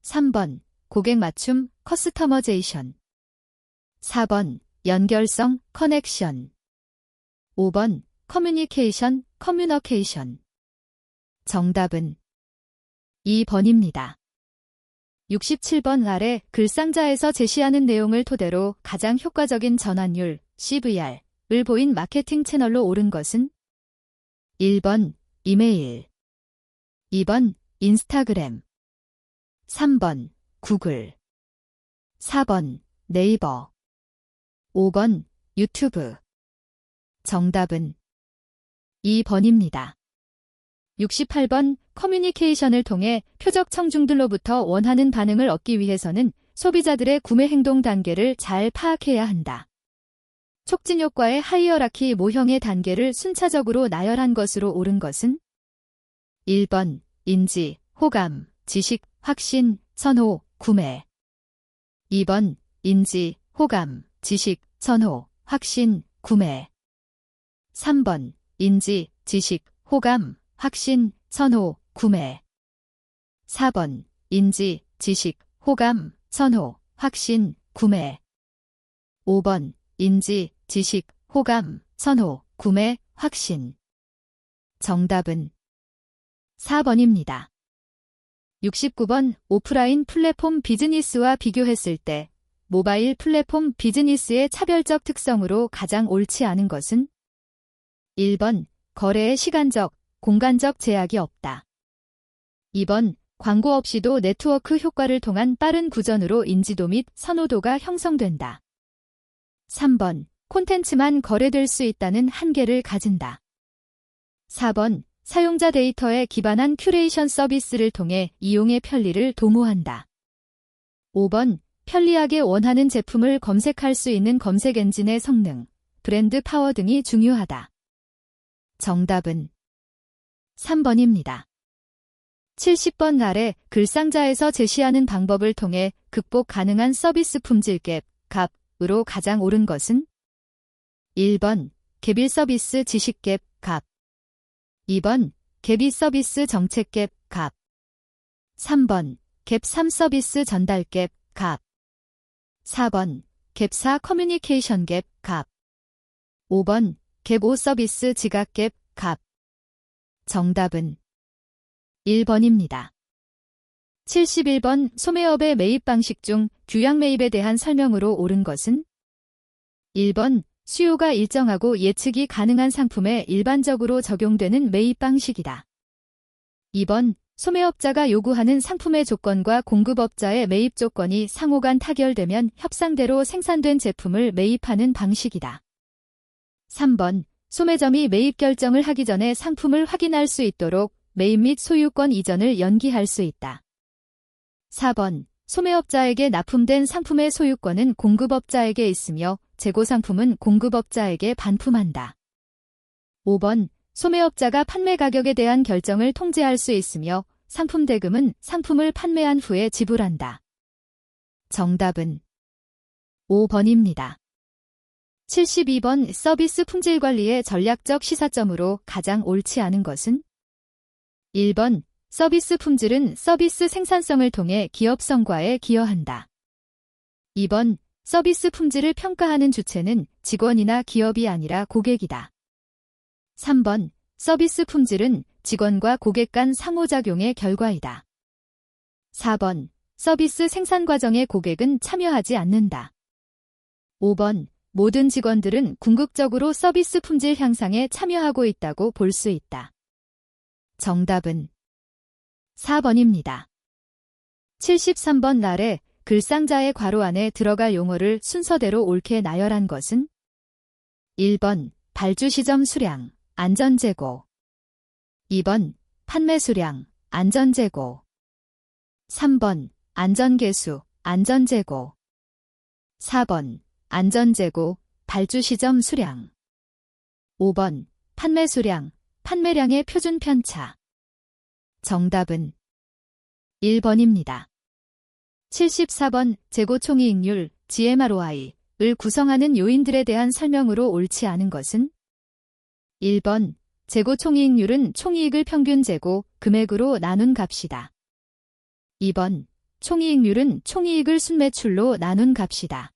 3번 고객 맞춤, 커스터머제이션. 4번 연결성, 커넥션. 5번 커뮤니케이션, 커뮤너케이션. 정답은 2번입니다. 67번 아래 글상자에서 제시하는 내용을 토대로 가장 효과적인 전환율, CVR을 보인 마케팅 채널로 옳은 것은 1번 이메일, 2번 인스타그램, 3번 구글, 4번 네이버, 5번 유튜브. 정답은 2번입니다. 68번 커뮤니케이션을 통해 표적 청중들로부터 원하는 반응을 얻기 위해서는 소비자들의 구매 행동 단계를 잘 파악해야 한다. 촉진 효과의 하이어라키 모형의 단계를 순차적으로 나열한 것으로 옳은 것은 1번 인지, 호감, 지식, 확신, 선호, 구매. 2번 인지, 호감, 지식, 선호, 확신, 구매. 3번 인지, 지식, 호감, 확신, 선호, 구매. 4번 인지, 지식, 호감, 선호, 확신, 구매. 5번 인지, 지식, 호감, 선호, 구매, 확신. 정답은 4번입니다. 69번 오프라인 플랫폼 비즈니스와 비교했을 때 모바일 플랫폼 비즈니스의 차별적 특성으로 가장 옳지 않은 것은 1번 거래에 시간적, 공간적 제약이 없다. 2번 광고 없이도 네트워크 효과를 통한 빠른 구전으로 인지도 및 선호도가 형성된다. 3번 콘텐츠만 거래될 수 있다는 한계를 가진다. 4번 사용자 데이터에 기반한 큐레이션 서비스를 통해 이용의 편리를 도모한다. 5번 편리하게 원하는 제품을 검색할 수 있는 검색 엔진의 성능, 브랜드 파워 등이 중요하다. 정답은 3번입니다. 70번 아래 글상자에서 제시하는 방법을 통해 극복 가능한 서비스 품질 갭, 값으로 가장 옳은 것은 1번 개빌 서비스 지식 갭, 값 2번 갭2 서비스 정책 갭, 값 3번 갭3 서비스 전달 갭, 값 4번 갭4 커뮤니케이션 갭, 값 5번 갭5 서비스 지각 갭, 값 정답은 1번입니다. 71번 소매업의 매입 방식 중 규약 매입에 대한 설명으로 옳은 것은 1번 수요가 일정하고 예측이 가능한 상품에 일반적으로 적용되는 매입 방식이다. 2번 소매업자가 요구하는 상품의 조건과 공급업자의 매입 조건이 상호간 타결되면 협상대로 생산된 제품을 매입하는 방식이다. 3번 소매점이 매입 결정을 하기 전에 상품을 확인할 수 있도록 매입 및 소유권 이전을 연기할 수 있다. 4번 소매업자에게 납품된 상품의 소유권은 공급업자에게 있으며 재고 상품은 공급업자에게 반품한다. 5번 소매업자가 판매 가격에 대한 결정을 통제할 수 있으며 상품 대금은 상품을 판매한 후에 지불한다. 정답은 5번입니다. 72번 서비스 품질 관리의 전략적 시사점으로 가장 옳지 않은 것은 1번 서비스 품질은 서비스 생산성을 통해 기업 성과에 기여한다. 2번 서비스 품질을 평가하는 주체는 직원이나 기업이 아니라 고객이다. 3번 서비스 품질은 직원과 고객 간 상호작용의 결과이다. 4번 서비스 생산 과정에 고객은 참여하지 않는다. 5번 모든 직원들은 궁극적으로 서비스 품질 향상에 참여하고 있다고 볼 수 있다. 정답은 4번입니다. 73번 아래 글상자의 괄호 안에 들어갈 용어를 순서대로 옳게 나열한 것은 1번 발주 시점 수량, 안전재고 2번 판매 수량, 안전재고 3번 안전개수, 안전재고 4번 안전재고, 발주 시점 수량 5번 판매 수량, 판매량의 표준 편차 정답은 1번입니다. 74번 재고 총이익률, GMROI를 구성하는 요인들에 대한 설명으로 옳지 않은 것은 1번 재고 총이익률은 총이익을 평균 재고 금액으로 나눈 값이다. 2번 총이익률은 총이익을 순매출로 나눈 값이다.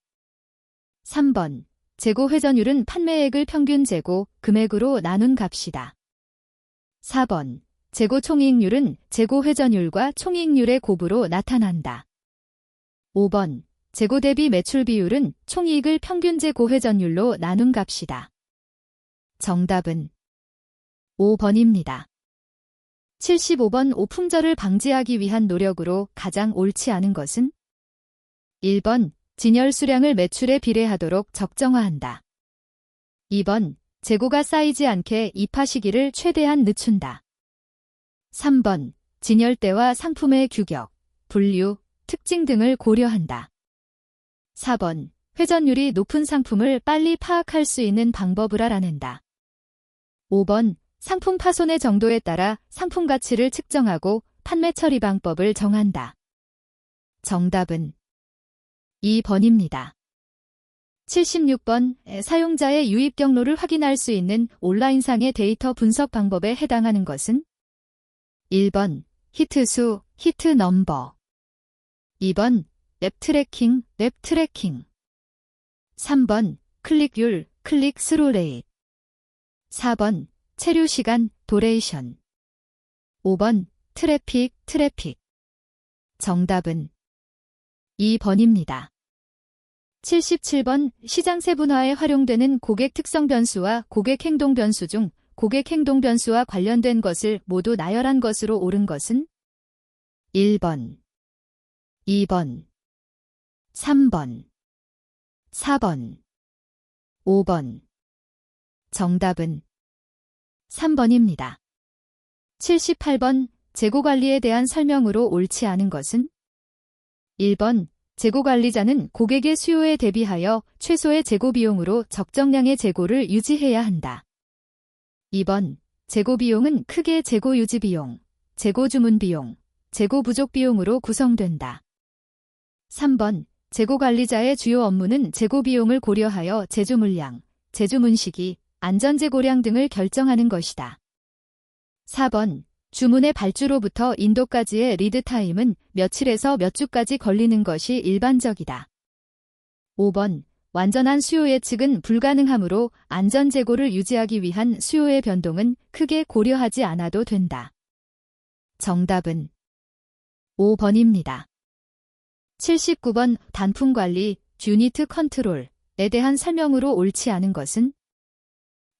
3번 재고 회전율은 판매액을 평균 재고 금액으로 나눈 값이다. 4번 재고 총이익률은 재고 회전율과 총이익률의 곱으로 나타난다. 5번 재고 대비 매출 비율은 총이익을 평균 재고 회전율로 나눈 값이다. 정답은 5번입니다. 75번 오품절을 방지하기 위한 노력으로 가장 옳지 않은 것은 1번 진열 수량을 매출에 비례하도록 적정화한다. 2번 재고가 쌓이지 않게 입하 시기를 최대한 늦춘다. 3번 진열대와 상품의 규격, 분류, 특징 등을 고려한다. 4번 회전율이 높은 상품을 빨리 파악할 수 있는 방법을 알아낸다. 5번 상품 파손의 정도에 따라 상품 가치를 측정하고 판매 처리 방법을 정한다. 정답은 2번입니다. 76번 사용자의 유입 경로를 확인할 수 있는 온라인상의 데이터 분석 방법에 해당하는 것은 1번 히트수, 히트 넘버 2번 랩 트래킹, 랩 트래킹 3번 클릭률, 클릭 스루 레이트 4번 체류 시간, duration. 5번 트래픽. 정답은 2번입니다. 77번 시장 세분화에 활용되는 고객 특성 변수와 고객 행동 변수 중 고객 행동 변수와 관련된 것을 모두 나열한 것으로 옳은 것은 1번, 2번, 3번, 4번, 5번. 정답은 3번입니다. 78번 재고관리에 대한 설명으로 옳지 않은 것은 1번 재고관리자는 고객의 수요에 대비하여 최소의 재고비용으로 적정량의 재고를 유지해야 한다. 2번 재고비용은 크게 재고유지비용, 재고주문비용, 재고부족비용으로 구성된다. 3번 재고관리자의 주요 업무는 재고비용을 고려하여 제주물량, 제주문시기, 안전재고량 등을 결정하는 것이다. 4번 주문의 발주로부터 인도까지의 리드타임은 며칠에서 몇 주까지 걸리는 것이 일반적이다. 5번 완전한 수요 예측은 불가능하므로 안전재고를 유지하기 위한 수요의 변동은 크게 고려하지 않아도 된다. 정답은 5번입니다. 79번 단품관리, 유니트 컨트롤에 대한 설명으로 옳지 않은 것은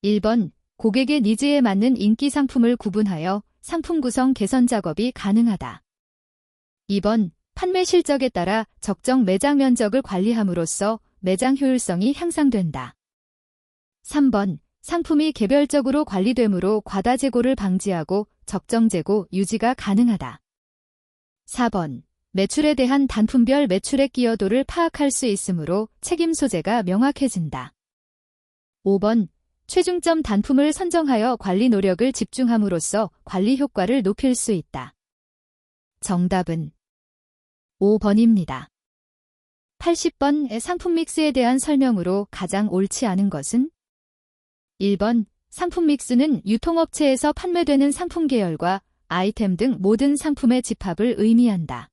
1번 고객의 니즈에 맞는 인기 상품을 구분하여 상품 구성 개선 작업이 가능하다. 2번 판매 실적에 따라 적정 매장 면적을 관리함으로써 매장 효율성이 향상된다. 3번 상품이 개별적으로 관리되므로 과다 재고를 방지하고 적정 재고 유지가 가능하다. 4번 매출에 대한 단품별 매출액 기여도를 파악할 수 있으므로 책임 소재가 명확해진다. 5번 최중점 단품을 선정하여 관리 노력을 집중함으로써 관리 효과를 높일 수 있다. 정답은 5번입니다. 80번 상품 믹스에 대한 설명으로 가장 옳지 않은 것은 1번 상품 믹스는 유통업체에서 판매되는 상품 계열과 아이템 등 모든 상품의 집합을 의미한다.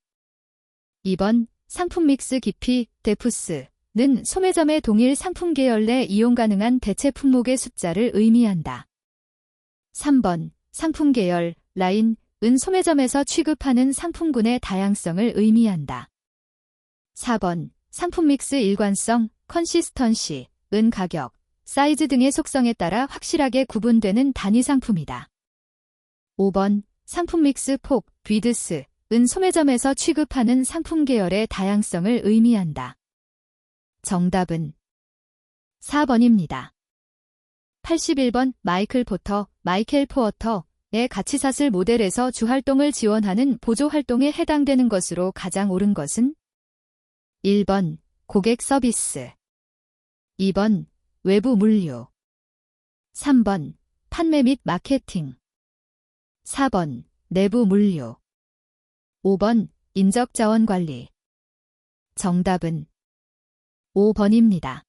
2번 상품 믹스 깊이, 데프스는 소매점의 동일 상품 계열 내 이용 가능한 대체 품목의 숫자를 의미한다. 3번 상품 계열, 라인은 소매점에서 취급하는 상품군의 다양성을 의미한다. 4번 상품 믹스 일관성, 컨시스턴시는 가격, 사이즈 등의 속성에 따라 확실하게 구분되는 단위 상품이다. 5번 상품 믹스 폭, 비드스는 소매점에서 취급하는 상품 계열의 다양성을 의미한다. 정답은 4번입니다. 81번 마이클 포터, 마이켈 포어터의 가치사슬 모델에서 주활동을 지원하는 보조활동에 해당되는 것으로 가장 옳은 것은 1번 고객 서비스, 2번 외부 물류, 3번 판매 및 마케팅, 4번 내부 물류, 5번 인적자원 관리. 정답은 5번입니다.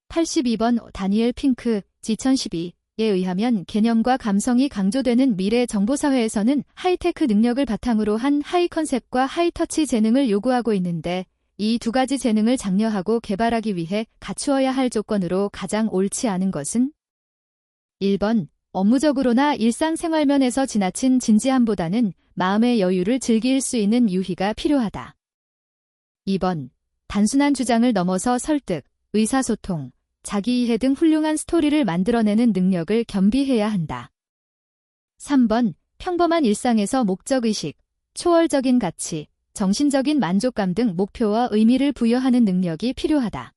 82번 다니엘 핑크, G2012에 의하면 개념과 감성이 강조되는 미래 정보사회에서는 하이테크 능력을 바탕으로 한 하이 컨셉과 하이터치 재능을 요구하고 있는데 이 두 가지 재능을 장려하고 개발하기 위해 갖추어야 할 조건으로 가장 옳지 않은 것은 1번 업무적으로나 일상생활 면에서 지나친 진지함보다는 마음의 여유를 즐길 수 있는 유희가 필요하다. 2번 단순한 주장을 넘어서 설득, 의사소통, 자기이해 등 훌륭한 스토리를 만들어내는 능력을 겸비해야 한다. 3번 평범한 일상에서 목적의식, 초월적인 가치, 정신적인 만족감 등 목표와 의미를 부여하는 능력이 필요하다.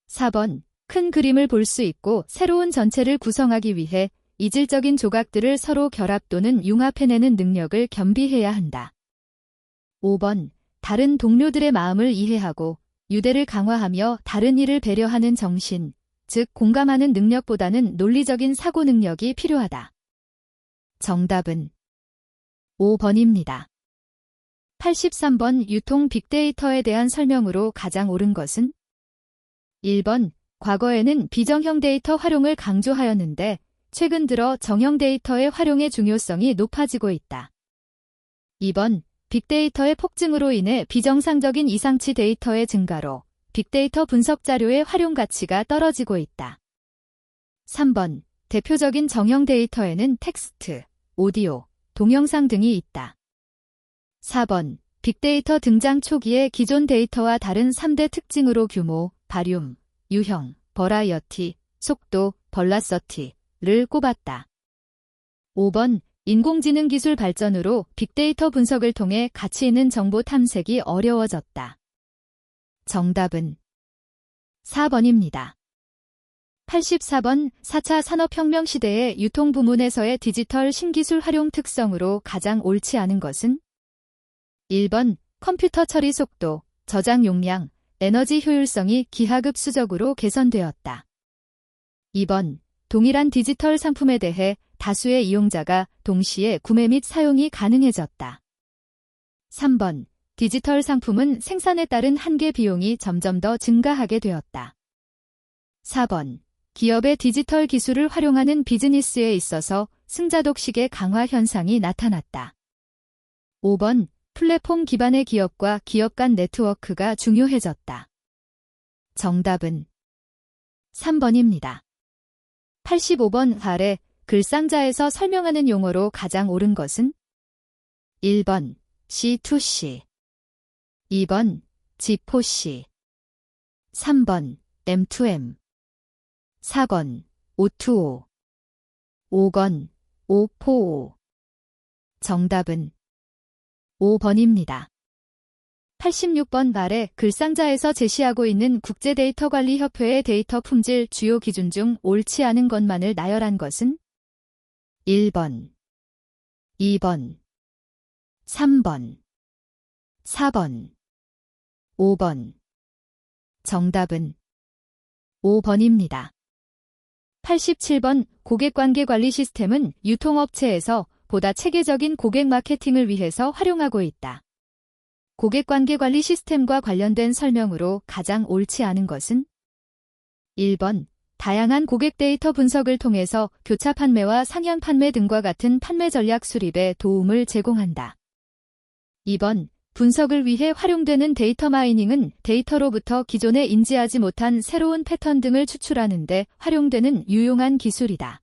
4번 큰 그림을 볼 수 있고 새로운 전체를 구성하기 위해 이질적인 조각들을 서로 결합 또는 융합해내는 능력을 겸비해야 한다. 5번 다른 동료들의 마음을 이해하고 유대를 강화하며 다른 이를 배려하는 정신, 즉 공감하는 능력보다는 논리적인 사고 능력이 필요하다. 정답은 5번입니다. 83번 유통 빅데이터에 대한 설명으로 가장 옳은 것은 1번 과거에는 비정형 데이터 활용을 강조하였는데 최근 들어 정형 데이터의 활용의 중요성이 높아지고 있다. 2번 빅데이터의 폭증으로 인해 비정상적인 이상치 데이터의 증가로 빅데이터 분석 자료의 활용 가치가 떨어지고 있다. 3번 대표적인 정형 데이터에는 텍스트, 오디오, 동영상 등이 있다. 4번. 빅데이터 등장 초기에 기존 데이터와 다른 3대 특징으로 규모, 발륨, 유형, 버라이어티, 속도, 벌라서티를 꼽았다. 5번. 인공지능 기술 발전으로 빅데이터 분석을 통해 가치 있는 정보 탐색이 어려워졌다. 정답은 4번입니다. 84번. 4차 산업혁명 시대의 유통부문에서의 디지털 신기술 활용 특성으로 가장 옳지 않은 것은? 1번. 컴퓨터 처리 속도, 저장 용량, 에너지 효율성이 기하급수적으로 개선되었다. 2번. 동일한 디지털 상품에 대해 다수의 이용자가 동시에 구매 및 사용이 가능해졌다. 3번. 디지털 상품은 생산에 따른 한계 비용이 점점 더 증가하게 되었다. 4번. 기업의 디지털 기술을 활용하는 비즈니스에 있어서 승자독식의 강화 현상이 나타났다. 5번. 플랫폼 기반의 기업과 기업 간 네트워크가 중요해졌다. 정답은 3번입니다. 85번. 아래 글상자에서 설명하는 용어로 가장 옳은 것은? 1번. C2C 2번. G4C 3번. M2M 4번. O2O 5번. O4O 정답은 5번입니다. 86번. 아래 글상자에서 제시하고 있는 국제데이터관리협회의 데이터 품질 주요 기준 중 옳지 않은 것만을 나열한 것은? 1번, 2번, 3번, 4번, 5번. 정답은 5번입니다. 87번. 고객관계관리 시스템은 유통업체에서 보다 체계적인 고객 마케팅을 위해서 활용하고 있다. 고객관계관리 시스템과 관련된 설명으로 가장 옳지 않은 것은? 1번. 다양한 고객 데이터 분석을 통해서 교차 판매와 상향 판매 등과 같은 판매 전략 수립에 도움을 제공한다. 2번. 분석을 위해 활용되는 데이터 마이닝은 데이터로부터 기존에 인지하지 못한 새로운 패턴 등을 추출하는 데 활용되는 유용한 기술이다.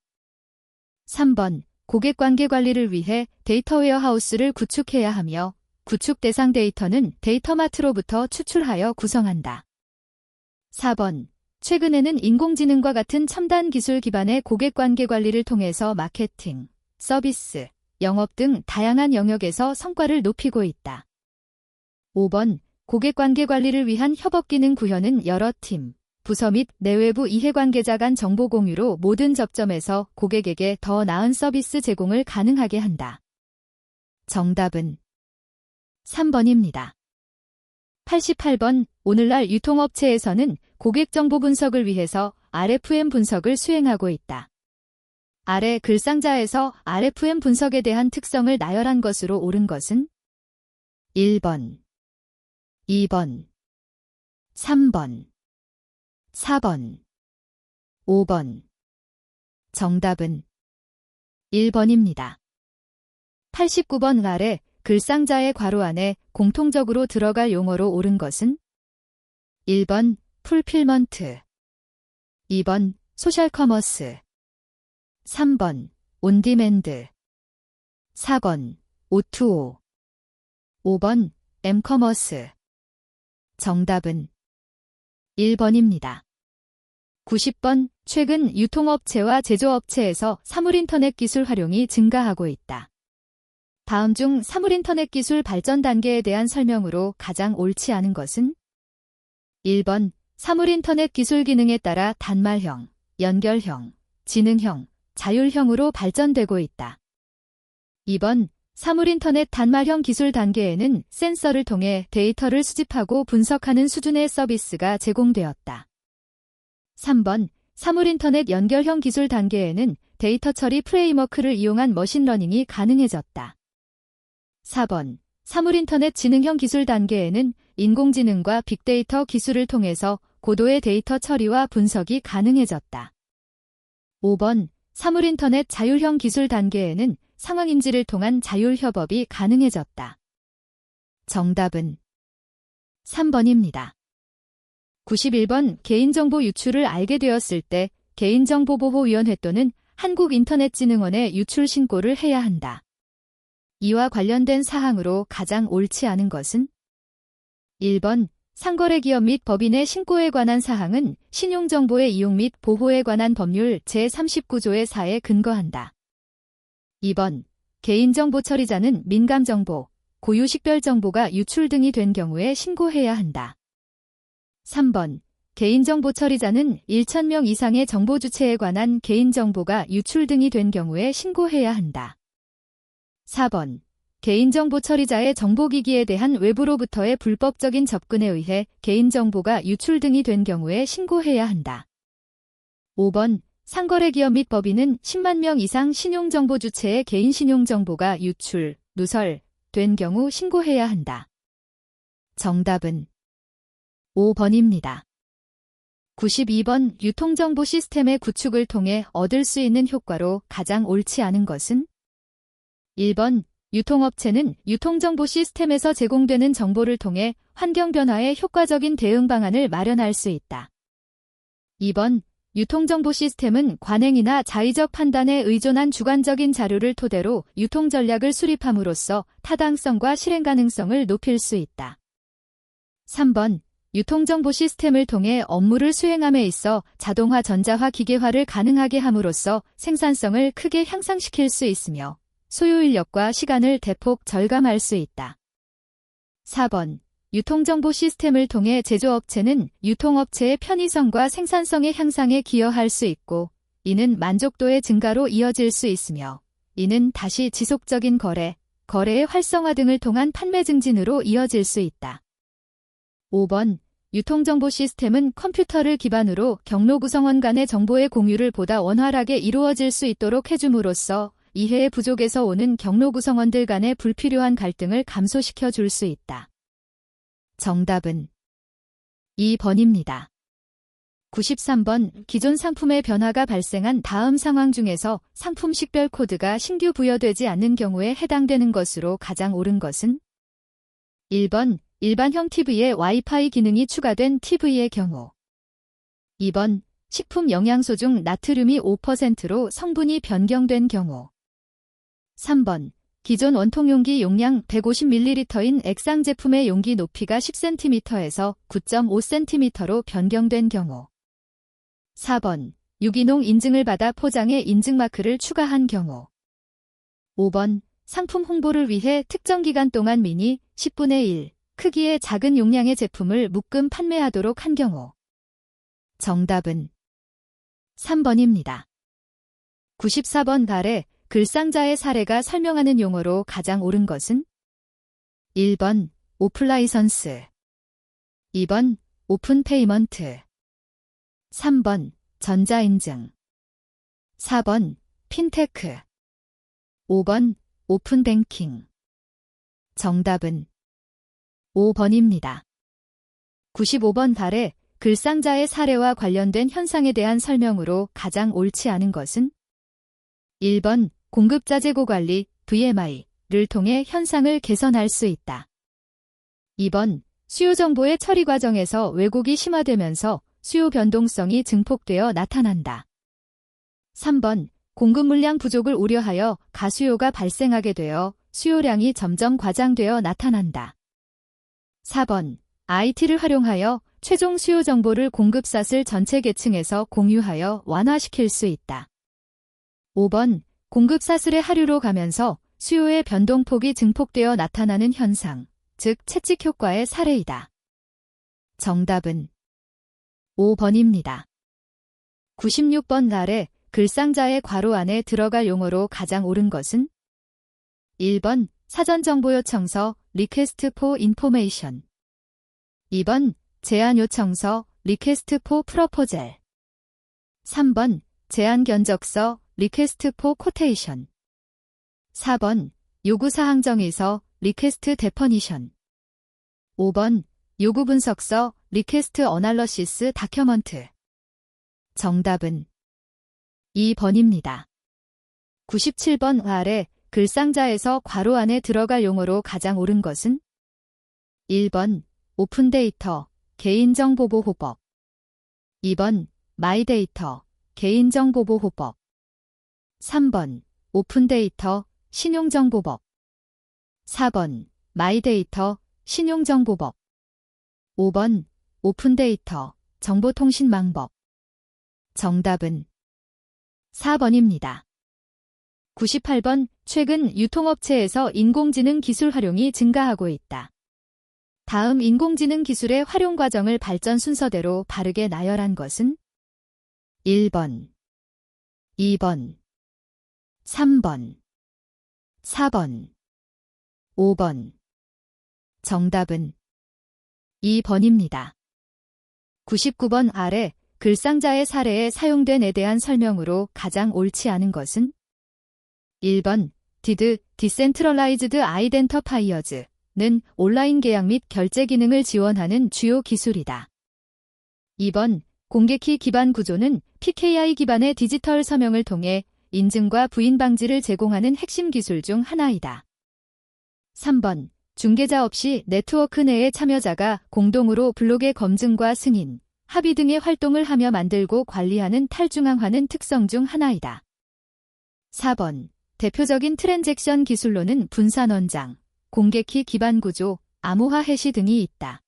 3번. 고객관계 관리를 위해 데이터 웨어하우스를 구축해야 하며 구축 대상 데이터는 데이터마트로부터 추출하여 구성한다. 4번. 최근에는 인공지능과 같은 첨단 기술 기반의 고객관계 관리를 통해서 마케팅, 서비스, 영업 등 다양한 영역에서 성과를 높이고 있다. 5번. 고객관계 관리를 위한 협업 기능 구현은 여러 팀, 부서 및 내외부 이해관계자 간 정보 공유로 모든 접점에서 고객에게 더 나은 서비스 제공을 가능하게 한다. 정답은 3번입니다. 88번. 오늘날 유통업체에서는 고객 정보 분석을 위해서 RFM 분석을 수행하고 있다. 아래 글상자에서 RFM 분석에 대한 특성을 나열한 것으로 옳은 것은? 1번, 2번, 3번, 4번, 5번. 정답은 1번입니다. 89번. 아래 글상자의 괄호 안에 공통적으로 들어갈 용어로 옳은 것은? 1번. 풀필먼트 2번. 소셜커머스 3번. 온디맨드 4번. O2O 5번. 엠커머스 정답은 1번입니다. 90번. 최근 유통업체와 제조업체에서 사물인터넷 기술 활용이 증가하고 있다. 다음 중 사물인터넷 기술 발전 단계에 대한 설명으로 가장 옳지 않은 것은? 1번. 사물인터넷 기술 기능에 따라 단말형, 연결형, 지능형, 자율형으로 발전되고 있다. 2번. 사물인터넷 단말형 기술 단계에는 센서를 통해 데이터를 수집하고 분석하는 수준의 서비스가 제공되었다. 3번. 사물인터넷 연결형 기술 단계에는 데이터 처리 프레임워크를 이용한 머신러닝이 가능해졌다. 4번. 사물인터넷 지능형 기술 단계에는 인공지능과 빅데이터 기술을 통해서 고도의 데이터 처리와 분석이 가능해졌다. 5번. 사물인터넷 자율형 기술 단계에는 상황인지를 통한 자율협업이 가능해졌다. 정답은 3번입니다. 91번. 개인정보 유출을 알게 되었을 때 개인정보보호위원회 또는 한국인터넷진흥원에 유출 신고를 해야 한다. 이와 관련된 사항으로 가장 옳지 않은 것은 1번 상거래 기업 및 법인의 신고에 관한 사항은 신용정보의 이용 및 보호에 관한 법률 제39조의 4에 근거한다. 2번 개인정보 처리자는 민감정보, 고유식별정보가 유출 등이 된 경우에 신고해야 한다. 3번 개인정보 처리자는 1,000명 이상의 정보 주체에 관한 개인정보가 유출 등이 된 경우에 신고해야 한다. 4번 개인정보 처리자의 정보기기에 대한 외부로부터의 불법적인 접근에 의해 개인정보가 유출 등이 된 경우에 신고해야 한다. 5번 상거래 기업 및 법인은 10만 명 이상 신용정보 주체의 개인 신용정보가 유출, 누설, 된 경우 신고해야 한다. 정답은 5번입니다. 92번 유통정보 시스템의 구축을 통해 얻을 수 있는 효과로 가장 옳지 않은 것은 1번 유통업체는 유통정보 시스템에서 제공되는 정보를 통해 환경 변화에 효과적인 대응 방안을 마련할 수 있다. 2번 유통정보 시스템은 관행이나 자의적 판단에 의존한 주관적인 자료를 토대로 유통 전략을 수립함으로써 타당성과 실행 가능성을 높일 수 있다. 3번 유통정보 시스템을 통해 업무를 수행함에 있어 자동화, 전자화, 기계화를 가능하게 함으로써 생산성을 크게 향상시킬 수 있으며 소요 인력과 시간을 대폭 절감할 수 있다. 4번 유통정보 시스템을 통해 제조업체는 유통업체의 편의성과 생산성의 향상에 기여할 수 있고 이는 만족도의 증가로 이어질 수 있으며 이는 다시 지속적인 거래의 활성화 등을 통한 판매 증진으로 이어질 수 있다. 5번 유통정보 시스템은 컴퓨터를 기반으로 경로 구성원 간의 정보의 공유를 보다 원활하게 이루어질 수 있도록 해줌으로써 이해의 부족에서 오는 경로 구성원들 간의 불필요한 갈등을 감소시켜 줄 수 있다. 정답은 2번입니다. 93번 기존 상품의 변화가 발생한 다음 상황 중에서 상품 식별 코드가 신규 부여되지 않는 경우에 해당되는 것으로 가장 옳은 것은 1번 일반형 TV에 와이파이 기능이 추가된 TV의 경우 2번 식품 영양소 중 나트륨이 5%로 성분이 변경된 경우 3번 기존 원통용기 용량 150ml인 액상 제품의 용기 높이가 10cm에서 9.5cm로 변경된 경우 4번 유기농 인증을 받아 포장에 인증마크를 추가한 경우 5번 상품 홍보를 위해 특정 기간 동안 미니 10분의 1 크기의 작은 용량의 제품을 묶음 판매하도록 한 경우 정답은 3번입니다. 94번 아래 글상자의 사례가 설명하는 용어로 가장 옳은 것은 1번 오프라이선스 2번 오픈 페이먼트 3번 전자인증 4번 핀테크 5번 오픈 뱅킹 정답은 5번입니다. 95번 아래 글상자의 사례와 관련된 현상에 대한 설명으로 가장 옳지 않은 것은 1번 공급자 재고 관리 VMI를 통해 현상을 개선할 수 있다. 2번 수요 정보의 처리 과정에서 왜곡이 심화되면서 수요 변동성이 증폭되어 나타난다. 3번 공급 물량 부족을 우려하여 가수요가 발생하게 되어 수요량이 점점 과장되어 나타난다. 4번 IT를 활용하여 최종 수요 정보를 공급사슬 전체 계층에서 공유하여 완화시킬 수 있다. 5번 공급사슬의 하류로 가면서 수요의 변동폭이 증폭되어 나타나는 현상, 즉 채찍 효과의 사례이다. 정답은 5번입니다. 96번 아래 글상자의 괄호 안에 들어갈 용어로 가장 옳은 것은 1번 사전정보요청서 Request for Information 2번 제안요청서 Request for Proposal 3번 제안견적서 Request for Quotation 4번 요구사항정의서 Request Definition 5번 요구분석서 Request Analysis Document 정답은 2번입니다. 97번 아래 글상자에서 괄호 안에 들어갈 용어로 가장 옳은 것은 1번 오픈데이터 개인정보보호법 2번 마이데이터 개인정보보호법 3번 오픈데이터 신용정보법 4번 마이데이터 신용정보법 5번 오픈데이터 정보통신망법 정답은 4번입니다. 98번 최근 유통업체에서 인공지능 기술 활용이 증가하고 있다. 다음 인공지능 기술의 활용 과정을 발전 순서대로 바르게 나열한 것은 1번, 2번, 3번, 4번, 5번. 정답은 2번입니다. 99번 아래 글상자의 사례에 사용된 에 대한 설명으로 가장 옳지 않은 것은 1번 did Decentralized Identifiers는 온라인 계약 및 결제 기능을 지원하는 주요 기술이다. 2번 공개키 기반 구조는 PKI 기반의 디지털 서명을 통해 인증과 부인 방지를 제공하는 핵심 기술 중 하나이다. 3번 중개자 없이 네트워크 내의 참여자가 공동으로 블록의 검증과 승인, 합의 등의 활동을 하며 만들고 관리하는 탈중앙화는 특성 중 하나이다. 4번 대표적인 트랜잭션 기술로는 분산 원장, 공개키 기반 구조, 암호화 해시 등이 있다.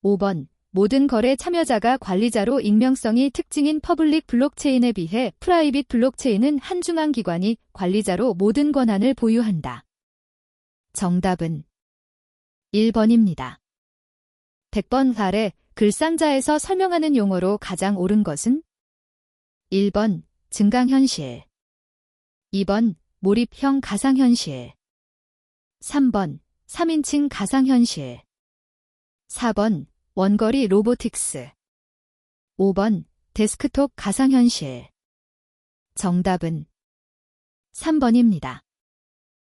5번 모든 거래 참여자가 관리자로 익명성이 특징인 퍼블릭 블록체인에 비해 프라이빗 블록체인은 한 중앙 기관이 관리자로 모든 권한을 보유한다. 정답은 1번입니다. 100번 아래 글상자에서 설명하는 용어로 가장 옳은 것은 1번 증강현실 2번 몰입형 가상현실 3번 3인칭 가상현실 4번 원거리 로보틱스 5번 데스크톱 가상현실 정답은 3번입니다.